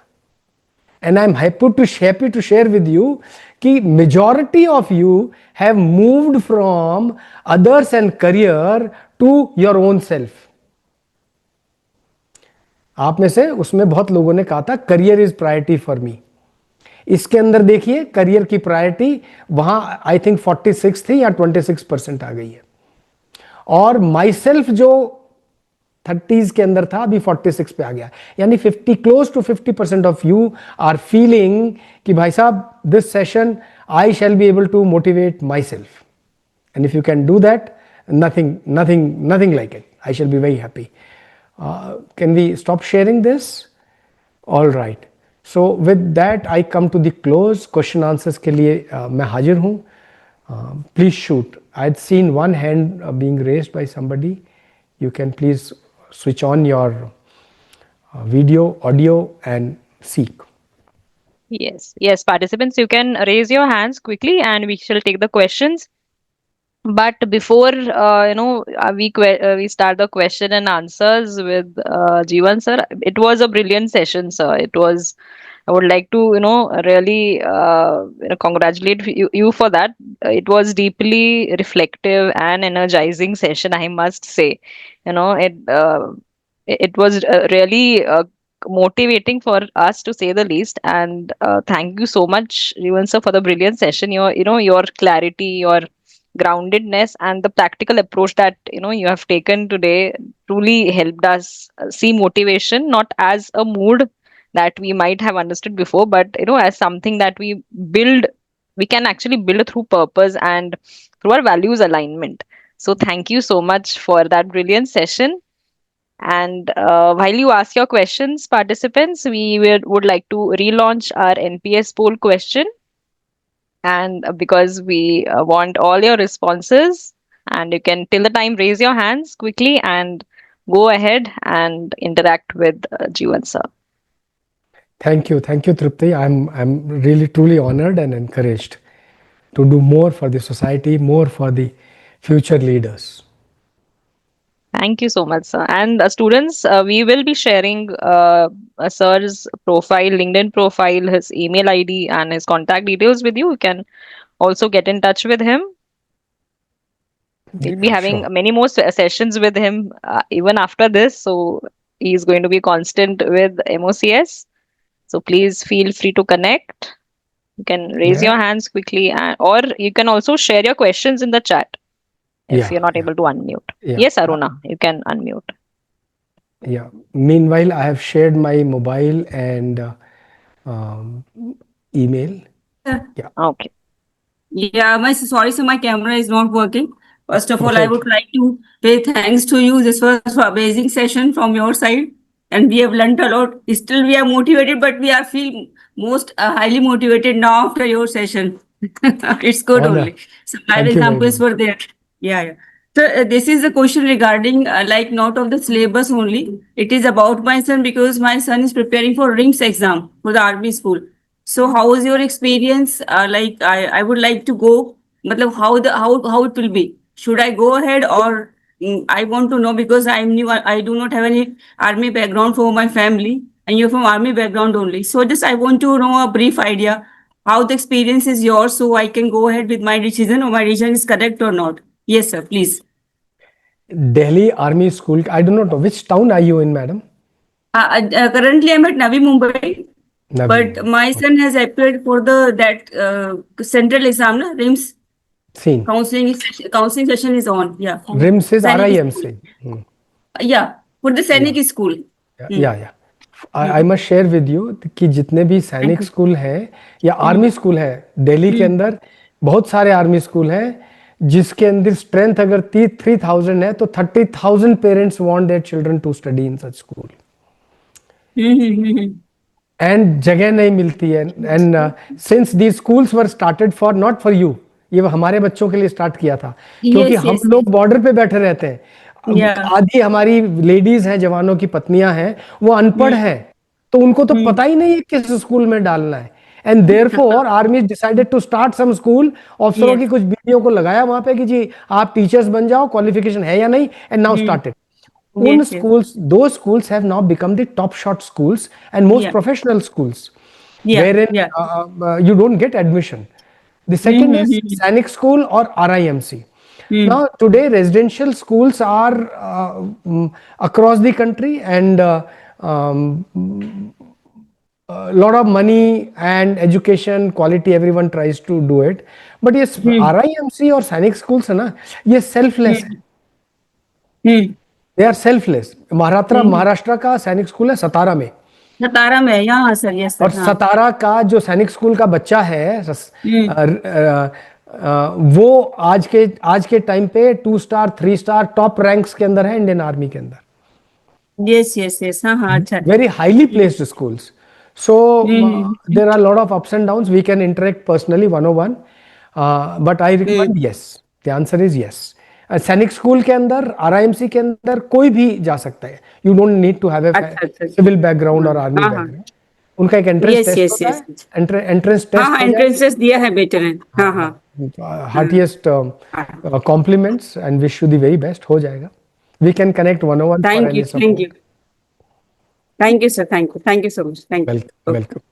And I am happy to share with you कि majority of you have moved from others and career to your own self. आप में से उसमें बहुत लोगों ने कहा था career is priority for me. इसके अंदर देखिए करियर की प्रायोरिटी वहां आई थिंक 46 थी या 26% आ गई है, और माई सेल्फ जो 30s के अंदर था अभी 46 पे आ गया। यानी 50 close to 50% of you are feeling कि भाई साहब this session I shall be able to motivate my self, and if you can do that, nothing like it. I shall be very happy. Can we stop sharing this? All right. So with that I come to the close. Question answers के लिए मैं हाजिर हूँ. Please shoot. I had seen one hand being raised by somebody. You can please switch on your video, audio and speak. Yes, participants, you can raise your hands quickly and we shall take the questions. But before we start the question and answers with Jeevan sir, it was a brilliant session, sir. It was. I would like to really congratulate you for that. It was deeply reflective and energizing session, I must say. It was really motivating for us, to say the least. And thank you so much, Jeevan sir, for the brilliant session. Your clarity, your groundedness and the practical approach that you have taken today truly helped us see motivation not as a mood that we might have understood before, but as something that we can actually build through purpose and through our values alignment. So thank you so much for that brilliant session. And while you ask your questions, participants, we would like to relaunch our NPS poll question. And because we want all your responses, and you can till the time raise your hands quickly and go ahead and interact with Jeevan sir. Thank you, Tripti. I'm really truly honored and encouraged to do more for the society, more for the future leaders. Thank you so much, sir. And students, we will be sharing sir's profile, LinkedIn profile, his email ID, and his contact details with you. You can also get in touch with him. We'll be having Sure. many more sessions with him even after this. So he's going to be constant with MOCS. So please feel free to connect. You can raise Yeah. your hands quickly, or you can also share your questions in the chat if Yeah, you're not yeah. able to unmute. Yeah. Yes, Aruna, you can unmute. Yeah. Meanwhile, I have shared my mobile and email. Okay. Yeah, sorry, so my camera is not working. First of all, I Okay. would like to pay thanks to you. This was an amazing session from your side, and we have learned a lot. Still, we are motivated, but we are feel most highly motivated now after your session. It's good Honor. only. Some live Thank you very examples much. were there. Yeah. So this is a question regarding like not of the syllabus only. It is about my son because my son is preparing for RIMS exam for the army school. So how is your experience? Like I would like to go. Matlab how it will be? Should I go ahead or I want to know because I'm new. I do not have any army background for my family, and you're from army background only. So just I want to know a brief idea how the experience is yours, so I can go ahead with my decision or my decision is correct or not. Yes, sir. Please. Delhi Army School. I do not know which town are you in, madam. Currently, I'm at Navi Mumbai. Navi But Mumbai. my son has applied for that central exam, na, RIMS. Seen. Counseling session is on. Yeah. RIMS is Sainik RIMC. school. Yeah. For the Sainik school. Yeah. I must share with you कि जितने भी सैनिक school हैं या army school है दिल्ली के अंदर, बहुत सारे आर्मी स्कूल हैं जिसके अंदर स्ट्रेंथ अगर 3,000 है तो 30,000 parents want their children to study in such school, and जगह नहीं मिलती है. And since the schools were started for not for you, ये हमारे बच्चों के लिए स्टार्ट किया था क्योंकि हम लोग बॉर्डर पे बैठे रहते हैं. आधी हमारी लेडीज हैं, जवानों की पत्नियां हैं, वो अनपढ़ हैं, तो उनको तो पता ही नहीं है किस स्कूल में डालना है. And therefore army decided to start some school. अफसरों की कुछ बीवियों को लगाया वहां पे कि जी आप टीचर्स बन जाओ, क्वालिफिकेशन है या नहीं, एंड नाउ स्टार्टेड. उन schools, those schools have now become the top shot schools and most professional schools, wherein you don't get admission. The second is Sainik School or RIMC. Now today residential schools are across the country, and a lot of money and education quality, everyone tries to do it, but yes, RIMC और सैनिक schools है ना, ये selfless है, they are selfless. Maharashtra का सैनिक school है सतारा में, सतारा में, यहाँ सर, यस और सर, हाँ। सतारा का जो सैनिक स्कूल का बच्चा है वो आज के टाइम पे 2 स्टार 3 स्टार टॉप रैंक्स के अंदर है इंडियन आर्मी के अंदर, यस यस यस, हाँ हाँ, अच्छा। very highly placed schools. So there are a lot of ups and downs. We can interact personally 101, but I recommend yes. The answer is yes. सैनिक school के अंदर RIMC के अंदर कोई भी जा सकता है. You don't need to have a civil background or army background. उनका एक एंट्रेंस टेस्ट होता है, एंट्रेंस टेस्ट, हाँ, एंट्रेंस टेस्ट दिया है बेटर है, हाँ हाँ। Heartiest compliments and wish you the very best. हो जाएगा. We can connect 101. Thank you, thank you. Thank you, sir. Thank you so much. Thank you. Welcome.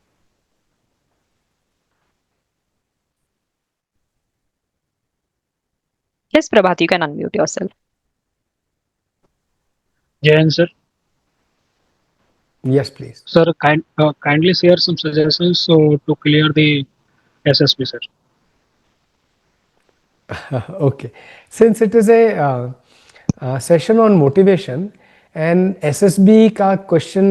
Yes, Prabhat, you can unmute yourself. Jayan sir. Yes, please. Sir, kindly share some suggestions to clear the SSB, sir. Okay. Since it is a session on motivation and SSB का question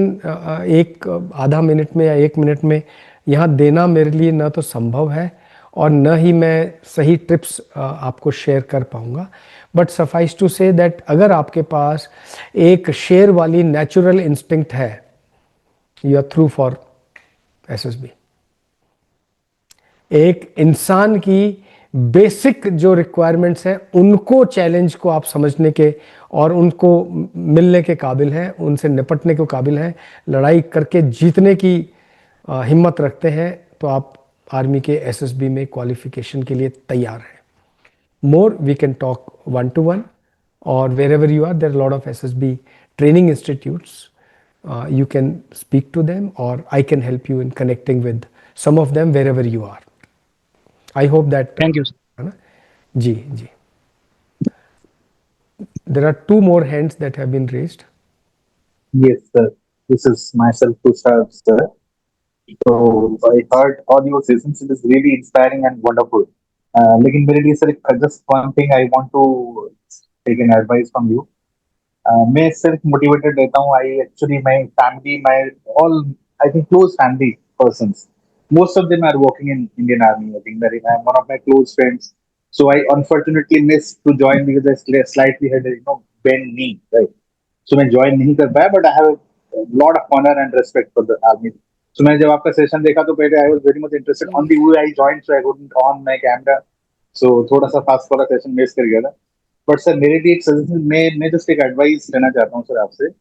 एक आधा minute में या 1 minute में यहाँ देना मेरे लिए न तो संभव है और न ही मैं सही टिप्स आपको शेयर कर पाऊँगा, but suffice to say that अगर आपके पास एक शेर वाली नेचुरल इंस्टिंक्ट है, you are through for SSB. एक इंसान की बेसिक जो रिक्वायरमेंट्स हैं उनको चैलेंज को आप समझने के और उनको मिलने के काबिल हैं, उनसे निपटने के काबिल हैं, लड़ाई करके जीतने की हिम्मत रखते हैं, तो आप आर्मी के SSB में क्वालिफिकेशन के लिए तैयार हैं. मोर वी कैन टॉक 1-to-1 और wherever you are, there are a lot of SSB training institutes. You can speak to them or I can help you in connecting with some of them wherever you are. I hope that. Thank you, sir. Ji. There are 2 more hands that have been raised. Yes, sir. This is myself, Tushar, sir. So I heard all your sessions. It is really inspiring and wonderful. लेकिन मेरे लिए sir just one thing I want to take an advice from you. मैं सिर्फ motivated रहता हूँ. My family, I think close family persons. Most of them are working in Indian Army. I think that I'm one of my close friends. So I unfortunately missed to join because I slightly had a bent knee, right? So मैं join नहीं कर पाया, but I have a lot of honor and respect for the army. So मैंने जब आपका session देखा तो पहले I was very much interested. On the way I joined, so I couldn't on my camera. So थोड़ा सा fast वाला session miss कर गया था. बट सर मेरे लिए एक सजेशन, मैं जस्ट एक एडवाइस लेना चाहता हूँ सर आपसे.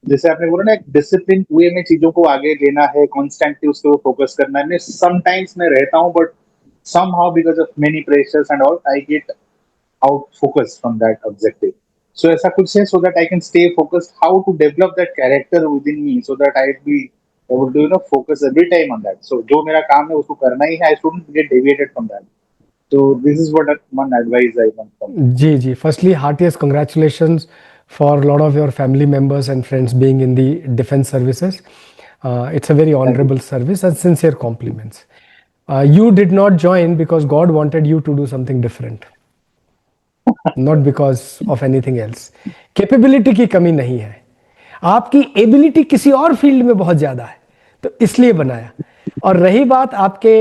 जैसे आपने बोला ना, एक डिसिप्लिन वे में चीजों को आगे लेना है, कॉन्स्टेंटली उसके ऊपर फोकस करना है. मैं समटाइम्स मैं रहता हूँ, but somehow because of many pressures and all, I get out focus from that objective. So ऐसा कुछ है, so that I can stay focused, how to develop that character within me, so that I would do focus every time on that. So जो मेरा काम है उसको करना ही है, I shouldn't get deviated from that. So this is what one advice I want from you. Ji. Firstly, heartiest congratulations for a lot of your family members and friends being in the defense services. It's a very honorable service and sincere compliments. You did not join because God wanted you to do something different, not because of anything else. Capability की कमी नहीं है, आपकी ability किसी और field में बहुत ज़्यादा है, तो इसलिए बनाया. और रही बात आपके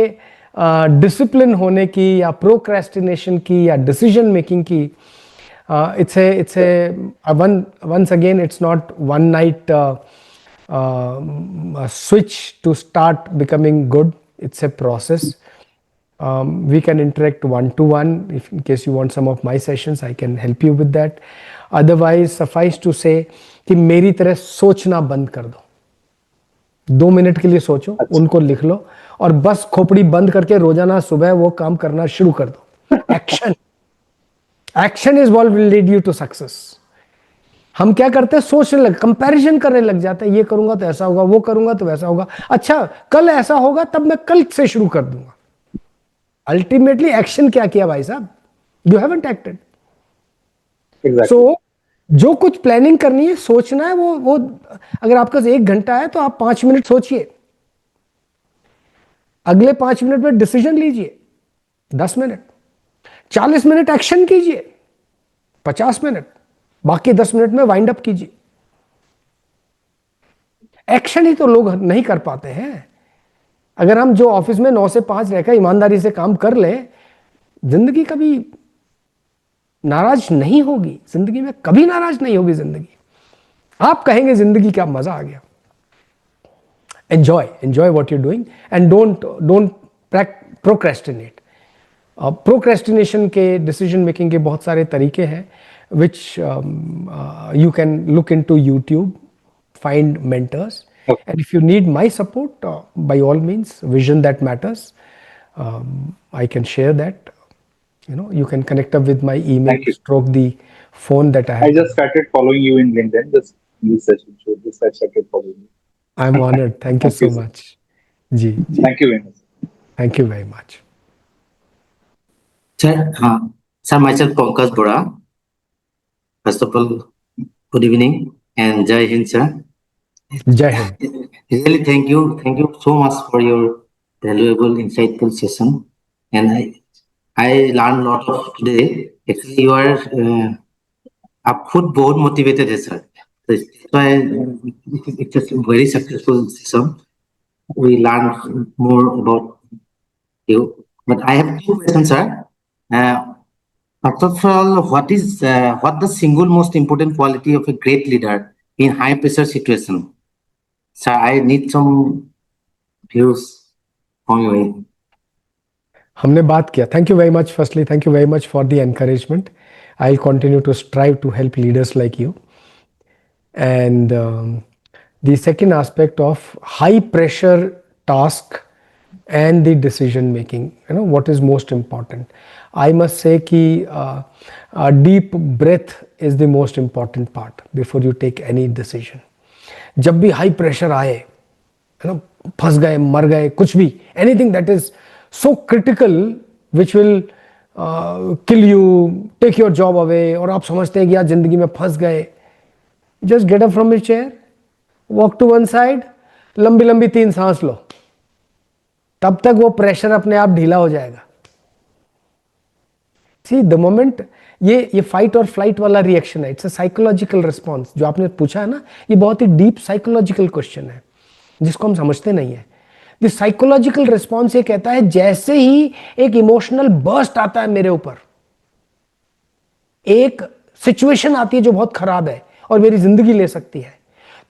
डिसिप्लिन होने की या प्रोक्रेस्टिनेशन की या डिसीजन मेकिंग की, it's a once again it's not one night switch to start becoming good. It's a process. We can interact 1-to-1. If in case you want some of my sessions, I can help you with that. Otherwise, suffice to say कि मेरी तरह सोचना बंद कर दो. 2 minute के लिए सोचो, उनको लिख लो और बस खोपड़ी बंद करके रोजाना सुबह वो काम करना शुरू कर दो. Action is what will lead you to success. हम क्या करते हैं, सोचने लग, कंपैरिजन करने लग जाते हैं, ये करूंगा तो ऐसा होगा, वो करूंगा तो वैसा होगा, अच्छा कल ऐसा होगा तब मैं कल से शुरू कर दूंगा. अल्टीमेटली एक्शन क्या किया भाई साहब? You haven't acted. Exactly. सो जो कुछ प्लानिंग करनी है, सोचना है, वो अगर आपके पास 1 घंटा है तो आप 5 मिनट सोचिए, अगले 5 मिनट में डिसीजन लीजिए, 10 मिनट, 40 मिनट एक्शन कीजिए, 50 मिनट, बाकी 10 मिनट में वाइंड अप कीजिए। एक्शन ही तो लोग नहीं कर पाते हैं। अगर हम जो ऑफिस में 9 से 5 रहकर ईमानदारी से काम कर लें, जिंदगी कभी नाराज नहीं होगी, जिंदगी में कभी नाराज नहीं होगी जिंदगी। आप कहेंगे जिंदगी क्या मजा आ गया। Enjoy what you doing and don't procrastinate. Procrastination के डिसीजन मेकिंग के बहुत सारे तरीके हैं, which you can look into YouTube, find mentors. And if you need my support, by all means, Vision That Matters, I can share that. You can connect up with my email, Thank you. stroke the phone that I have. I just started following you in LinkedIn. Just I started following you. I'm honored. Thank you Thank so you, sir. much. Ji. Thank you very much. Thank you very much. Sir, myself Pankaj Bora. First of all, good evening and Jai Hind, sir. Jai Hind. Really, thank you so much for your valuable, insightful session. And I learned a lot of today. Actually, you are आप खुद बहुत motivated है, sir. That's why it's a very successful session. We learned more about you. But I have 2 questions, sir. First of all, what the single most important quality of a great leader in high pressure situation? Sir, I need some views from you. हमने बात किया. Thank you very much. Firstly, thank you very much for the encouragement. I'll continue to strive to help leaders like you. And the second aspect of high pressure task and the decision making, what is most important? I must say कि deep breath is the most important part before you take any decision. जब भी high pressure आए, फंस गए, मर गए, कुछ भी, anything that is so critical which will kill you, take your job away, और आप समझते हैं कि यार जिंदगी में फंस गए, just get up from your chair, walk to one side, लंबी लंबी 3 सांस लो, तब तक वो प्रेशर अपने आप ढीला हो जाएगा. See, the moment ये फाइट और फ्लाइट वाला रिएक्शन है, इट्स अ साइकोलॉजिकल रिस्पॉन्स. जो आपने पूछा है ना, ये बहुत ही डीप साइकोलॉजिकल क्वेश्चन है जिसको हम समझते नहीं है. द साइकोलॉजिकल रिस्पॉन्स ये कहता है, जैसे ही एक इमोशनल बर्स्ट आता है मेरे ऊपर, एक सिचुएशन आती है जो बहुत खराब है और मेरी जिंदगी ले सकती है,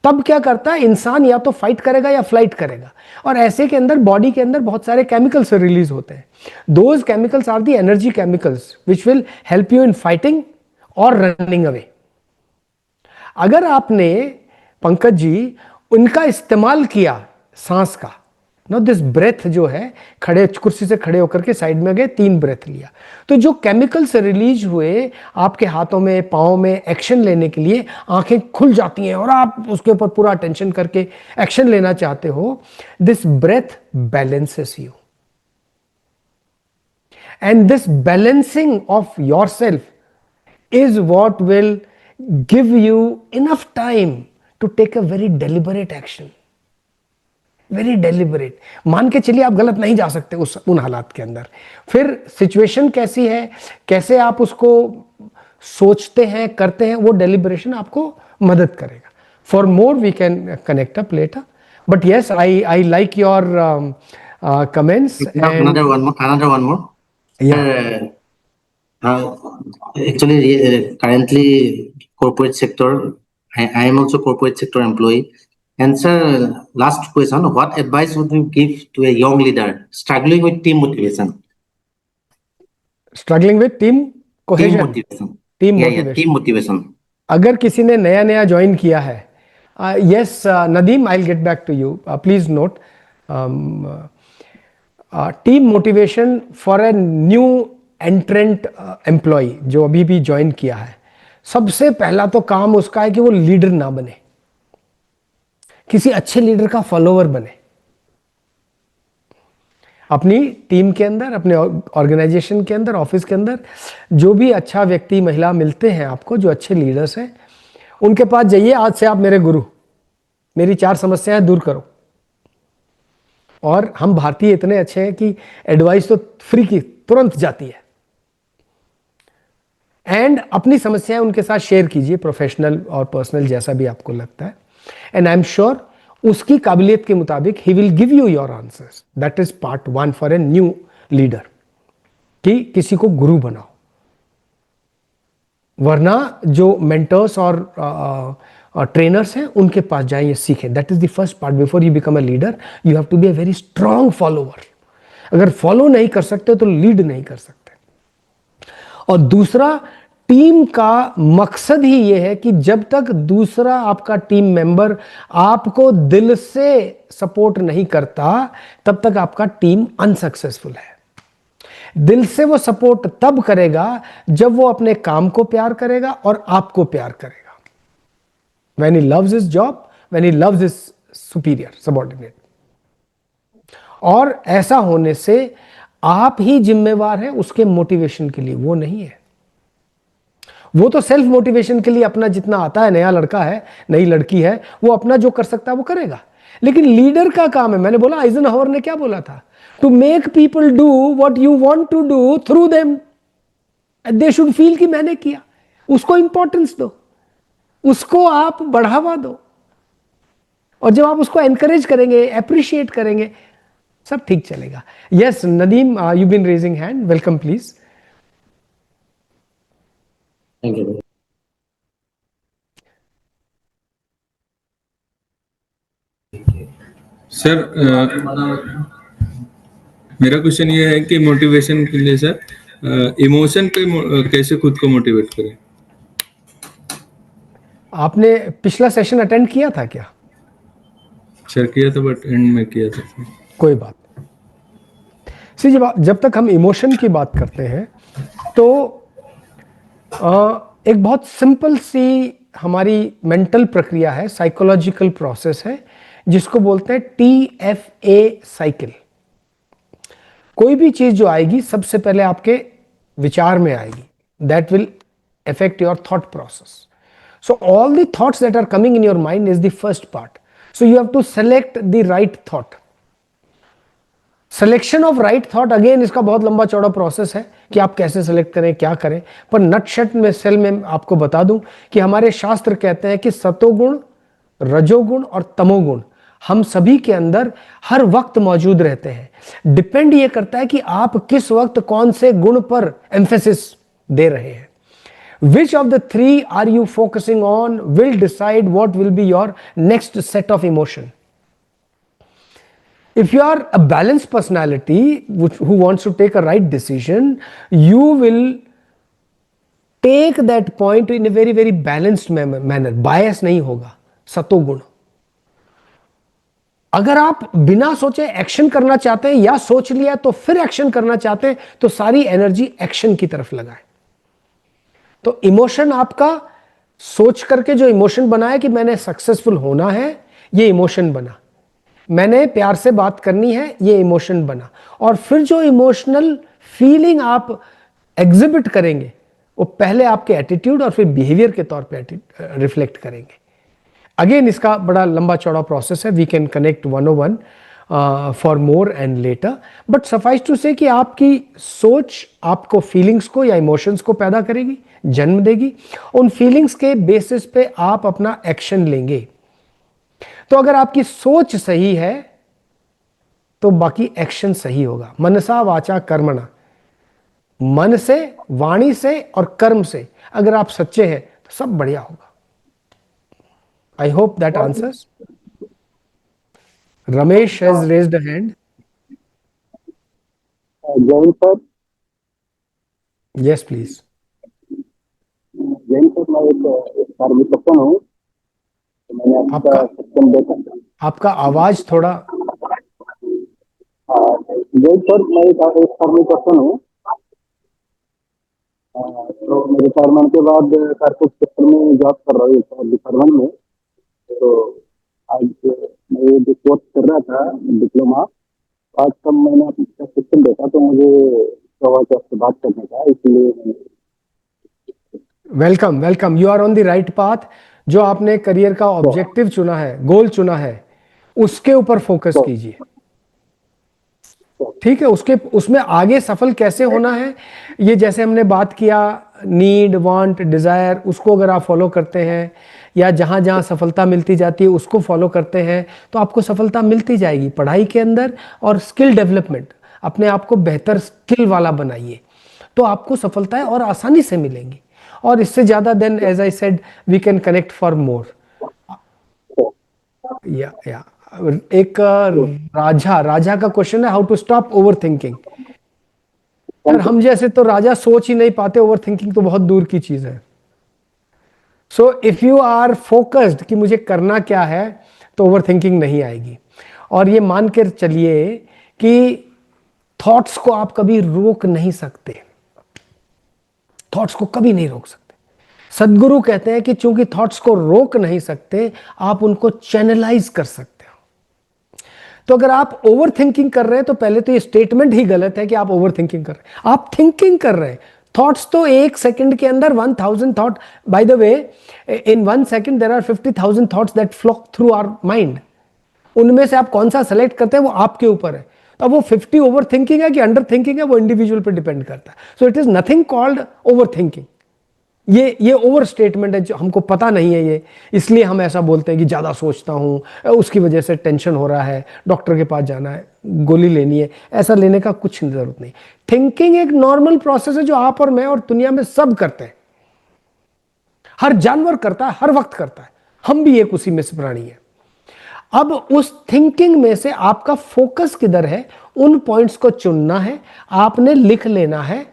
तब क्या करता है इंसान, या तो फाइट करेगा या फ्लाइट करेगा. और ऐसे के अंदर बॉडी के अंदर बहुत सारे केमिकल्स रिलीज होते हैं. Those chemicals are the energy chemicals which will help you in fighting और रनिंग अवे. अगर आपने, पंकज जी, उनका इस्तेमाल किया सांस का, दिस ब्रेथ जो है, खड़े कुर्सी से खड़े होकर के साइड में गए, 3 ब्रेथ लिया, तो जो केमिकल्स रिलीज हुए आपके हाथों में, पाँव में एक्शन लेने के लिए, आंखें खुल जाती हैं और आप उसके ऊपर पूरा अटेंशन करके एक्शन लेना चाहते हो. This breath balances you, and this balancing of yourself is what will give you enough time to take a very deliberate action. Very deliberate. मान के चलिए आप गलत नहीं जा सकते उन हालात के अंदर. फिर सिचुएशन कैसी है, कैसे आप उसको सोचते हैं, करते हैं, वो डेलिबरेशन आपको मदद करेगा. For more we can connect up later, but yes, I like your comments. Another one more. Yeah. Actually, currently corporate sector. I am also corporate sector employee. And sir, last question: what advice would you give to a young leader struggling with team motivation? Struggling with team cohesion. Team motivation. Team Yeah, motivation. team motivation. अगर किसी ने नया join किया है, yes, Nadeem, I'll get back to you. Please note, team motivation for a new entrant employee जो अभी भी join किया है, सबसे पहला तो काम उसका है कि वो लीडर ना बने, किसी अच्छे लीडर का फॉलोवर बने. अपनी टीम के अंदर, अपने ऑर्गेनाइजेशन के अंदर, ऑफिस के अंदर जो भी अच्छा व्यक्ति महिला मिलते हैं आपको, जो अच्छे लीडर्स हैं, उनके पास जाइए, आज से आप मेरे गुरु, मेरी 4 समस्याएं दूर करो। और हम भारतीय इतने अच्छे हैं कि एडवाइस तो फ्री की तुरंत जाती है। एंड अपनी समस्याएं उनके साथ शेयर कीजिए, प्रोफेशनल और पर्सनल जैसा भी आपको लगता है। एंड आई एम श्योर उसकी काबिलियत के मुताबिक he will give you your answers. That is part 1 for a new leader, कि किसी को गुरु बनाओ। वरना जो मेंटर्स और ट्रेनर्स हैं उनके पास जाएं, ये सीखें। That is the first part. Before you become a leader you have to be a very strong follower. अगर फॉलो नहीं कर सकते तो लीड नहीं कर सकते। और दूसरा, टीम का मकसद ही यह है कि जब तक दूसरा आपका टीम मेंबर आपको दिल से सपोर्ट नहीं करता तब तक आपका टीम अनसक्सेसफुल है। दिल से वो सपोर्ट तब करेगा जब वो अपने काम को प्यार करेगा और आपको प्यार करेगा। When he loves his job, when he loves his superior, subordinate. और ऐसा होने से आप ही जिम्मेवार हैं उसके मोटिवेशन के लिए, वो नहीं है। वो तो सेल्फ मोटिवेशन के लिए अपना जितना आता है, नया लड़का है, नई लड़की है, वो अपना जो कर सकता है वो करेगा। लेकिन लीडर का काम है, मैंने बोला आइजनहावर ने क्या बोला था, to make people do what you want to do through them. They should feel कि मैंने किया। उसको इंपॉर्टेंस दो, उसको आप बढ़ावा दो। और जब आप उसको एनकरेज करेंगे, अप्रिशिएट करेंगे, सब ठीक चलेगा। Yes Nadeem, you been raising hand, welcome please. Thank you. Sir मेरा क्वेश्चन ये है कि मोटिवेशन के लिए सर इमोशन पे कैसे खुद को मोटिवेट करें। आपने पिछला सेशन अटेंड किया था क्या? सर किया था, बट एंड में किया था। कोई बात सी, जब तक हम इमोशन की बात करते हैं तो एक बहुत सिंपल सी हमारी मेंटल प्रक्रिया है, साइकोलॉजिकल प्रोसेस है, जिसको बोलते हैं TFA साइकिल। कोई भी चीज जो आएगी सबसे पहले आपके विचार में आएगी, that will affect your thought process. So all the thoughts that are coming in your mind is the first part. So you have to select the right thought. Selection of right thought again इसका बहुत लंबा चौड़ा process है कि आप कैसे select करें, क्या करें। पर नटशट में सेल में आपको बता दूं कि हमारे शास्त्र कहते हैं कि सतोगुण, रजोगुण और तमोगुण हम सभी के अंदर हर वक्त मौजूद रहते हैं। डिपेंड ये करता है कि आप किस वक्त कौन से गुण पर एम्फेसिस दे रहे हैं। Which of the 3 are you focusing on will decide what will be your next set of emotion. If you are a balanced personality who wants to take a right decision, you will take that point in a very very balanced manner. Bias नहीं होगा, सतोगुण। अगर आप बिना सोचे action करना चाहते हैं या सोच लिया तो फिर एक्शन करना चाहते हैं तो सारी एनर्जी एक्शन की तरफ लगाएं। तो इमोशन आपका सोच करके जो इमोशन बना है कि मैंने सक्सेसफुल होना है, ये इमोशन बना। मैंने प्यार से बात करनी है, ये इमोशन बना। और फिर जो इमोशनल फीलिंग आप एग्जिबिट करेंगे वो पहले आपके एटीट्यूड और फिर बिहेवियर के तौर पे रिफ्लेक्ट करेंगे। अगेन इसका बड़ा लंबा चौड़ा प्रोसेस है, we can connect 101 for more and later. But suffice to say कि आपकी सोच आपको फीलिंग्स को या इमोशंस को पैदा करेगी, जन्म देगी। उन फीलिंग्स के बेसिस पे आप अपना एक्शन लेंगे। तो अगर आपकी सोच सही है तो बाकी एक्शन सही होगा। मनसा वाचा कर्मणा, मन से, वाणी से और कर्म से अगर आप सच्चे हैं तो सब बढ़िया होगा। आई hope that answers. Ramesh has raised a hand. Jain sir. Yes, please. Jain sir, मैं एक कार्मिक हूँ। मैंने आपका सेक्शन देखा। आपका आवाज थोड़ा। जैन सर, मैं एक कार्मिक हूँ। तो मैं रिटायरमेंट के बाद सर कुछ सेक्टर में जॉब कर रहा हूँ डिपार्टमेंट में। तो आज मैं जो कोर्स कर रहा था डिप्लोमा, आज तब मैंने आपका सिस्टम देखा तो मुझे हुआ कि आपसे बात करने का, इसलिए welcome welcome, you are on the right path. जो आपने करियर का ऑब्जेक्टिव चुना है, गोल चुना है, उसके ऊपर फोकस कीजिए। ठीक है, उसमें आगे सफल कैसे होना है, ये जैसे हमने बात किया, नीड, वांट, डिजायर, उसको अगर आप फॉलो करते हैं या जहां जहां सफलता मिलती जाती है उसको फॉलो करते हैं तो आपको सफलता मिलती जाएगी पढ़ाई के अंदर। और स्किल डेवलपमेंट, अपने आप को बेहतर स्किल वाला बनाइए तो आपको सफलताएं और आसानी से मिलेंगी। और इससे ज्यादा then as I said we can connect for more. या एक राजा का क्वेश्चन है, how to stop over thinking. यार हम जैसे तो राजा सोच ही नहीं पाते, ओवर थिंकिंग तो बहुत दूर की चीज है। So if you are focused कि मुझे करना क्या है तो ओवर थिंकिंग नहीं आएगी। और ये मान कर चलिए कि थॉट्स को आप कभी रोक नहीं सकते, थॉट्स को कभी नहीं रोक सकते। सदगुरु कहते हैं कि चूंकि थॉट्स को रोक नहीं सकते, आप उनको चैनलाइज कर सकते हो। तो अगर आप ओवर थिंकिंग कर रहे हैं तो पहले तो ये स्टेटमेंट ही गलत है कि आप ओवर थिंकिंग कर रहे हैं। आप थिंकिंग कर रहे हैं। थॉट्स तो एक सेकंड के अंदर 1000 thought, by the way in 1 second there are 50,000 thoughts that flow through our mind. उनमें से आप कौन सा सेलेक्ट करते हैं वो आपके ऊपर है। अब वो 50 ओवर थिंकिंग है कि अंडर थिंकिंग है, वो इंडिविजुअल पे डिपेंड करता है। So it is nothing called over thinking. ये ओवर स्टेटमेंट है जो हमको पता नहीं है, ये इसलिए हम ऐसा बोलते हैं कि ज्यादा सोचता हूं, उसकी वजह से टेंशन हो रहा है, डॉक्टर के पास जाना है, गोली लेनी है। ऐसा लेने का कुछ जरूरत नहीं। थिंकिंग एक नॉर्मल प्रोसेस है जो आप और मैं और दुनिया में सब करते हैं। हर जानवर करता है, हर वक्त करता है, हम भी एक उसी में से प्राणी है। अब उस थिंकिंग में से आपका फोकस किधर है, उन पॉइंट्स को चुनना है, आपने लिख लेना है।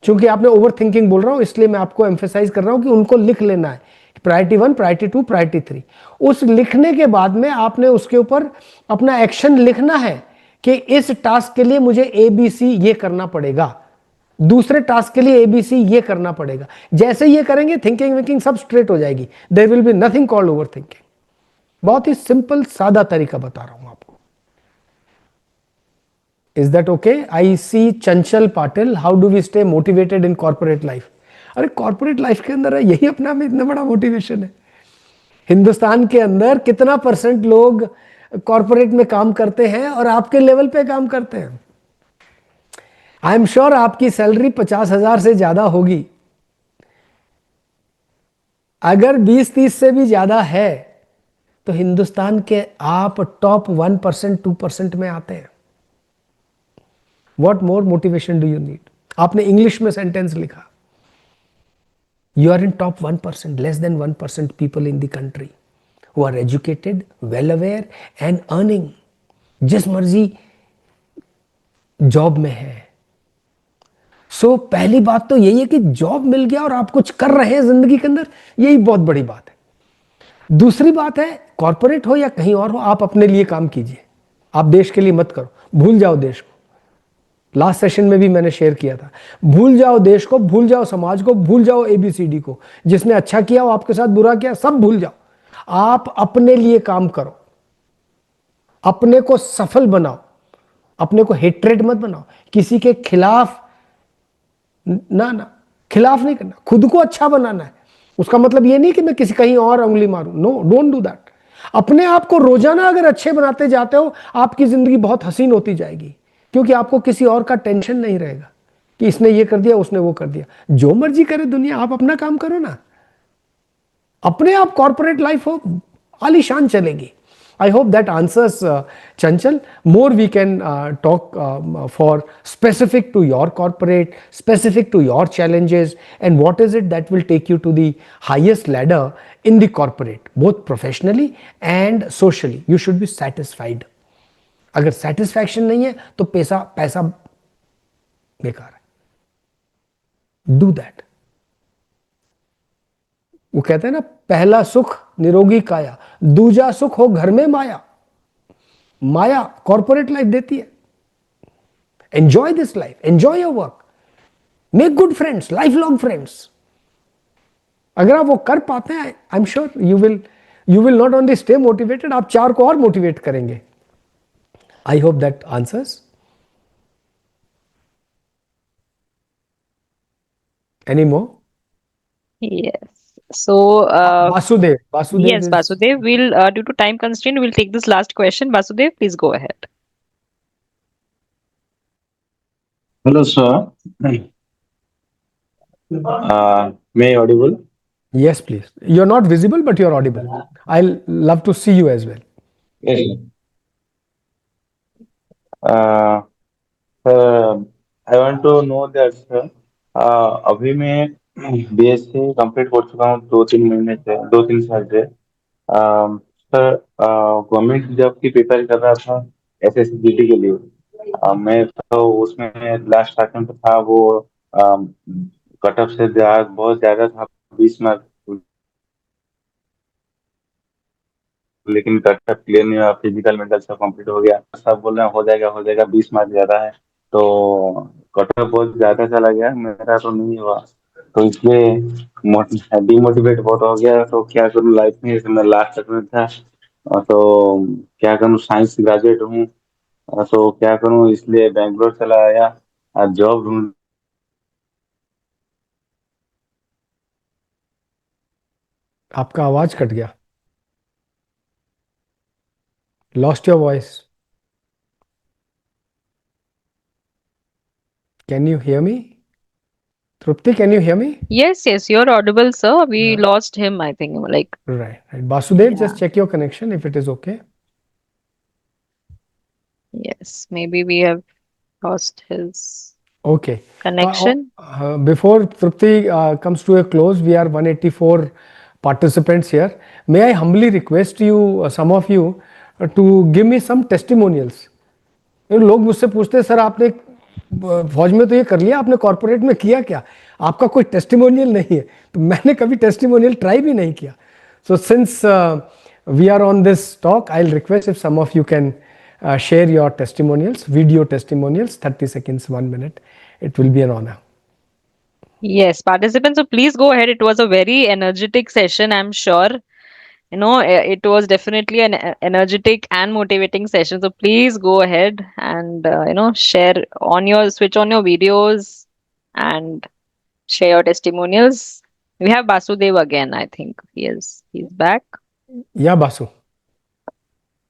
चूंकि आपने ओवर थिंकिंग बोल रहा हूं इसलिए मैं आपको एम्फेसाइज कर रहा हूं कि उनको लिख लेना है। Priority 1, priority 2, priority 3। उस लिखने के बाद में आपने उसके ऊपर अपना एक्शन लिखना है कि इस टास्क के लिए मुझे ABC ये करना पड़ेगा, दूसरे टास्क के लिए ABC ये करना पड़ेगा। जैसे ये करेंगे थिंकिंग विंकिंग सब स्ट्रेट हो जाएगी। There will be nothing called over thinking. बहुत ही सिंपल सादा तरीका बता रहा हूं आपको। Is that okay? I see Chanchal Patil. How do we stay motivated in corporate life? अरे कॉर्पोरेट लाइफ के अंदर है, यही अपना में इतना बड़ा मोटिवेशन है। हिंदुस्तान के अंदर कितना % लोग कॉर्पोरेट में काम करते हैं और आपके लेवल पे काम करते हैं? आई एम श्योर आपकी सैलरी 50,000 से ज्यादा होगी। अगर 20-30 से भी ज्यादा है तो हिंदुस्तान के आप टॉप 1%, 2% में आते हैं। What more motivation do you need? आपने इंग्लिश में सेंटेंस लिखा, you are in top 1%, less than 1% people in the country who are educated, well aware and earning. जिस मर्जी जॉब में है। सो पहली बात तो यही है कि जॉब मिल गया और आप कुछ कर रहे हैं जिंदगी के अंदर, यही बहुत बड़ी बात है। दूसरी बात है, कॉर्पोरेट हो या कहीं और हो, आप अपने लिए काम कीजिए। आप देश के लिए मत करो, भूल जाओ देश को। लास्ट सेशन में भी मैंने शेयर किया था, भूल जाओ देश को, भूल जाओ समाज को, भूल जाओ ABCD को। जिसने अच्छा किया हो आपके साथ, बुरा किया, सब भूल जाओ। आप अपने लिए काम करो, अपने को सफल बनाओ, अपने को हेट्रेड मत बनाओ, किसी के खिलाफ ना खिलाफ नहीं करना, खुद को अच्छा बनाना है। उसका मतलब ये नहीं कि मैं किसी कहीं और उंगली मारूं, नो, डोंट डू दैट। अपने आप को रोजाना अगर अच्छे बनाते जाते हो, आपकी जिंदगी बहुत हसीन होती जाएगी, क्योंकि आपको किसी और का टेंशन नहीं रहेगा कि इसने ये कर दिया, उसने वो कर दिया। जो मर्जी करे दुनिया, आप अपना काम करो ना। अपने आप कॉर्पोरेट लाइफ हो, आलीशान चलेगी। आई hope that answers Chanchal. More we can talk for specific to your corporate, specific to your challenges, and what is it that will take you to the highest ladder in the corporate, both professionally and socially. You should be satisfied. अगर satisfaction नहीं है तो पैसा बेकार है। Do that. वो कहते हैं ना, पहला सुख निरोगी काया, दूजा सुख हो घर में माया। माया कॉर्पोरेट लाइफ देती है। Enjoy this life, enjoy your work, make good friends, life long friends. अगर आप वो कर पाते हैं, आई am sure you will not only stay motivated, आप 4 को और मोटिवेट करेंगे। I hope that answers. Any more? Yes. So, Vasudev. yes, Is Vasudev, we'll, due to time constraint, we'll take this last question. Vasudev, please go ahead. Hello, sir. May I audible? Yes, please. You're not visible, but you're audible. I'll love to see you as well. Yes. Sir, I want to know that sir, अभी मैं BSc complete कर चुका हूँ 2-3 महीने से 2-3 साल से। Sir government job की प्रिपेयर कर रहा था एसएसजीडी के लिए। मैं तो उसमें लास्ट अटेम्प्ट था वो कट ऑफ से बहुत ज्यादा था 20 मार्क, लेकिन कट ऑफ क्लियर नहीं हुआ। फिजिकल मेंटल सब कंप्लीट हो गया, सब बोल रहे हैं हो जाएगा 20 मार्क ज्यादा है, तो कट ऑफ बहुत ज्यादा चला गया, मेरा तो नहीं हुआ, तो इसलिए डिमोटिवेट बहुत हो गया। तो क्या करूँ लाइफ में, मैं लास्ट तक में था, तो क्या करूँ, साइंस ग्रेजुएट हूँ, तो क्या करूँ, इसलिए बैंगलोर चला आया और जॉब ढूंढ। आपका आवाज कट गया. Lost your voice. Can you hear me? Trupti, can you hear me? Yes, you're audible, sir. We lost him, I think. Like, Right. Vasudev, just check your connection if it is okay. yes, maybe we have lost his Okay. connection. Before Trupti comes to a close, we are 184 participants here. May I humbly request you, some of you, to give me some testimonials. लोग मुझसे पूछते हैं, sir आपने फौज में तो ये कर लिया, आपने कॉर्पोरेट में किया क्या, आपका कोई टेस्टिमोनियल नहीं है? तो मैंने कभी टेस्टिमोनियल ट्राई भी नहीं किया. So since we are on this talk, I'll request if some of you can share your testimonials, video testimonials, 30 seconds, 1 minute. It will be an honor. Yes, participants, so please go ahead. It was a very energetic session, I'm sure. You know, it was definitely an energetic and motivating session. So please go ahead and, share on switch on your videos and share your testimonials. We have Basudev again, I think. He's back. Yeah, Basu.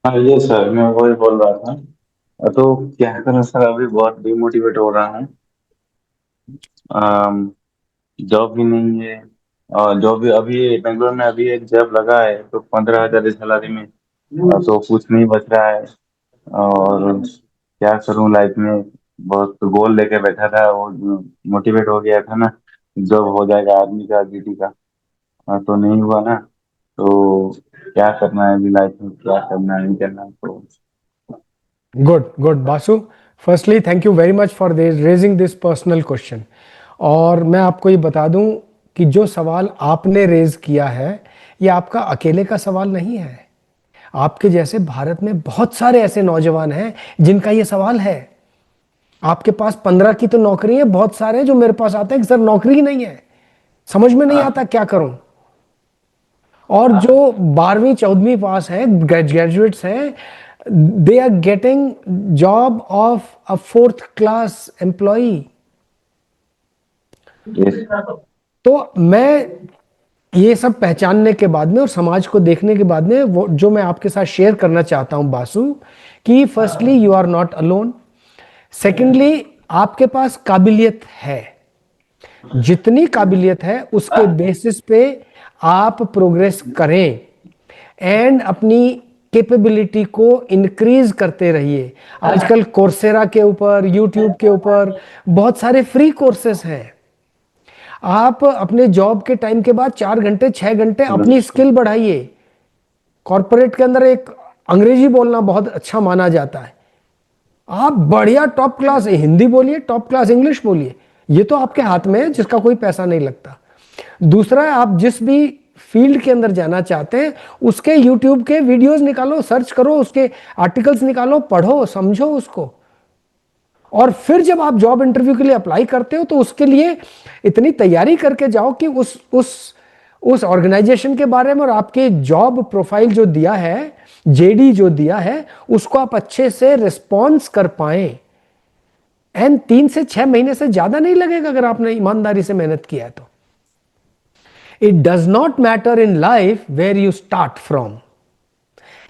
हाँ ये sir, मैं वही बोल रहा था, तो क्या करूँ सर, अभी बहुत डिमोटिवेट हो रहा हूँ, जॉब भी नहीं है, और जॉब भी अभी बेंगलोर में अभी एक जॉब लगा है तो 15,000 सैलरी में, तो कुछ नहीं बच रहा है, और क्या करूँ लाइफ में, बहुत गोल लेके बैठा था, वो मोटिवेट हो गया था ना, जॉब हो जाएगा आर्मी का जीटी का, तो नहीं हुआ ना, तो क्या करना है अभी लाइफ में, क्या करना है नहीं करना, तो Good, Basu. Firstly, thank you very much for raising this personal question. और मैं आपको ये बता दूं कि जो सवाल आपने रेज किया है, ये आपका अकेले का सवाल नहीं है. आपके जैसे भारत में बहुत सारे ऐसे नौजवान हैं जिनका ये सवाल है. आपके पास 15 की तो नौकरी है, बहुत सारे जो मेरे पास आते हैं कि सर नौकरी ही नहीं है, समझ में नहीं आता क्या करूं. और जो 12वीं 14वीं पास हैं, ग्रेजुएट्स हैं, they are getting job of a 4th class employee. तो मैं ये सब पहचानने के बाद में और समाज को देखने के बाद में वो जो मैं आपके साथ शेयर करना चाहता हूं बासु, कि firstly you are not alone, secondly आपके पास काबिलियत है, जितनी काबिलियत है उसके बेसिस पे आप प्रोग्रेस करें एंड अपनी कैपेबिलिटी को इंक्रीज करते रहिए. आजकल कोर्सेरा के ऊपर, यूट्यूब के ऊपर बहुत सारे फ्री कोर्सेस हैं. आप अपने जॉब के टाइम के बाद 4 घंटे 6 घंटे अपनी स्किल बढ़ाइए. कॉर्पोरेट के अंदर एक अंग्रेजी बोलना बहुत अच्छा माना जाता है. आप बढ़िया टॉप क्लास हिंदी बोलिए, टॉप क्लास इंग्लिश बोलिए, ये तो आपके हाथ में है, जिसका कोई पैसा नहीं लगता. दूसरा, आप जिस भी फील्ड के अंदर जाना चाहते हैं उसके यूट्यूब के वीडियोस निकालो, सर्च करो, उसके आर्टिकल्स निकालो, पढ़ो, समझो उसको, और फिर जब आप जॉब इंटरव्यू के लिए अप्लाई करते हो तो उसके लिए इतनी तैयारी करके जाओ कि उस ऑर्गेनाइजेशन के बारे में और आपके जॉब प्रोफाइल जो दिया है जेडी जो दिया है उसको आप अच्छे से रिस्पॉन्स कर पाए, एंड 3 से 6 महीने से ज्यादा नहीं लगेगा अगर आपने ईमानदारी से मेहनत किया है तो. It does not matter in life where you start from,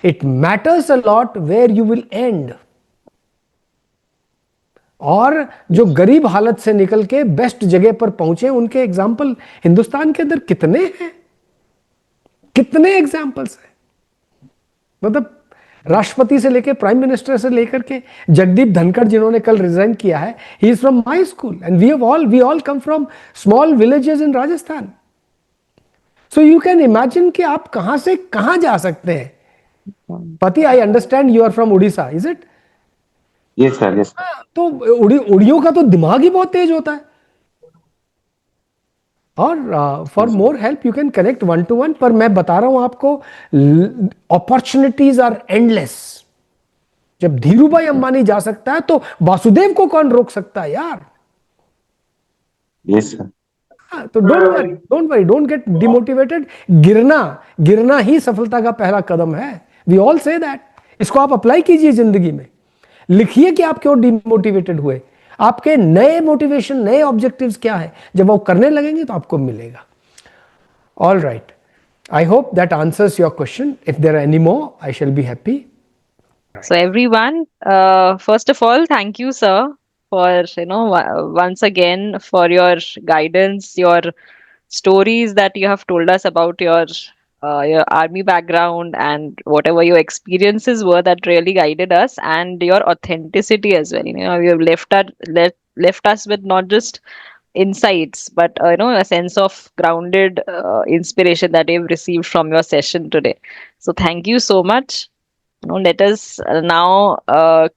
it matters a lot where you will end. और जो गरीब हालत से निकल के बेस्ट जगह पर पहुंचे उनके एग्जाम्पल हिंदुस्तान के अंदर कितने हैं, कितने एग्जाम्पल्स हैं. मतलब राष्ट्रपति से लेके प्राइम मिनिस्टर से लेकर के जगदीप धनखड़ जिन्होंने कल रिजाइन किया है, he is from my school and we all come from small villages in Rajasthan. So you can imagine कि आप कहां से कहां जा सकते हैं. पति, I understand you are from Orissa, is it? Yes sir, yes. तो उड़ियों का तो दिमाग ही बहुत तेज होता है. और for more help you can connect 1-to-1. पर मैं बता रहा हूं आपको, अपॉर्चुनिटीज आर एंडलेस. जब धीरूभाई अंबानी जा सकता है तो वासुदेव को कौन रोक सकता है यार. Yes sir. तो don't worry, don't get demotivated. गिरना ही सफलता का पहला कदम है. We all say that. इसको आप अप्लाई कीजिए जिंदगी में. लिखिए कि आप क्यों डिमोटिवेटेड हुए, आपके नए मोटिवेशन, नए ऑब्जेक्टिव्स क्या है. जब वो करने लगेंगे तो आपको मिलेगा. All right, I hope that answers your question. If there are any more, I shall be happy. So everyone, first of all, thank you, sir, for once again for your guidance, your stories that you have told us about your army background and whatever your experiences were that really guided us, and your authenticity as well. You have left us with not just insights, but a sense of grounded inspiration that you've received from your session today. So thank you so much. Let us now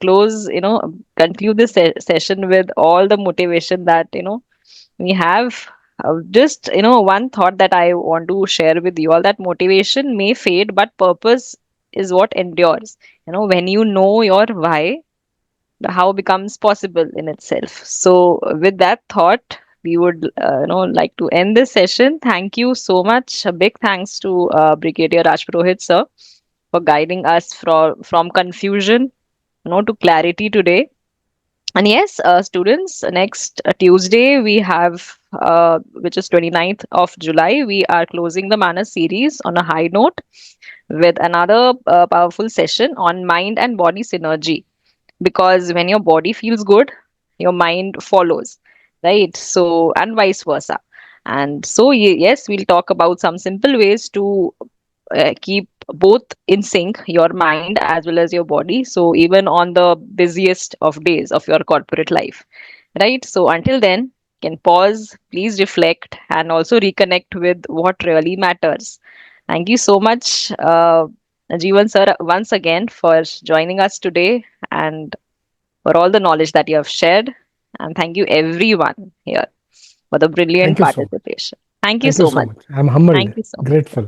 conclude this session with all the motivation that we have. Just one thought that I want to share with you all, that motivation may fade, but purpose is what endures. When you know your why, the how becomes possible in itself. So with that thought, we would like to end this session. Thank you so much. A big thanks to Brigadier Rajpurohit sir for guiding us from confusion to clarity today. And yes, students, next Tuesday we have, which is 29th of July, we are closing the Manas series on a high note with another powerful session on mind and body synergy. Because when your body feels good, your mind follows, right? So, and vice versa. And so, yes, we'll talk about some simple ways to keep both in sync, your mind as well as your body. So even on the busiest of days of your corporate life, right? So until then, you can pause, please reflect, and also reconnect with what really matters. Thank you so much, Jeevan sir, once again for joining us today and for all the knowledge that you have shared. And thank you everyone here for the brilliant Thank you so much. participation. Thank you so much. I'm humbled, Thank you so much. grateful.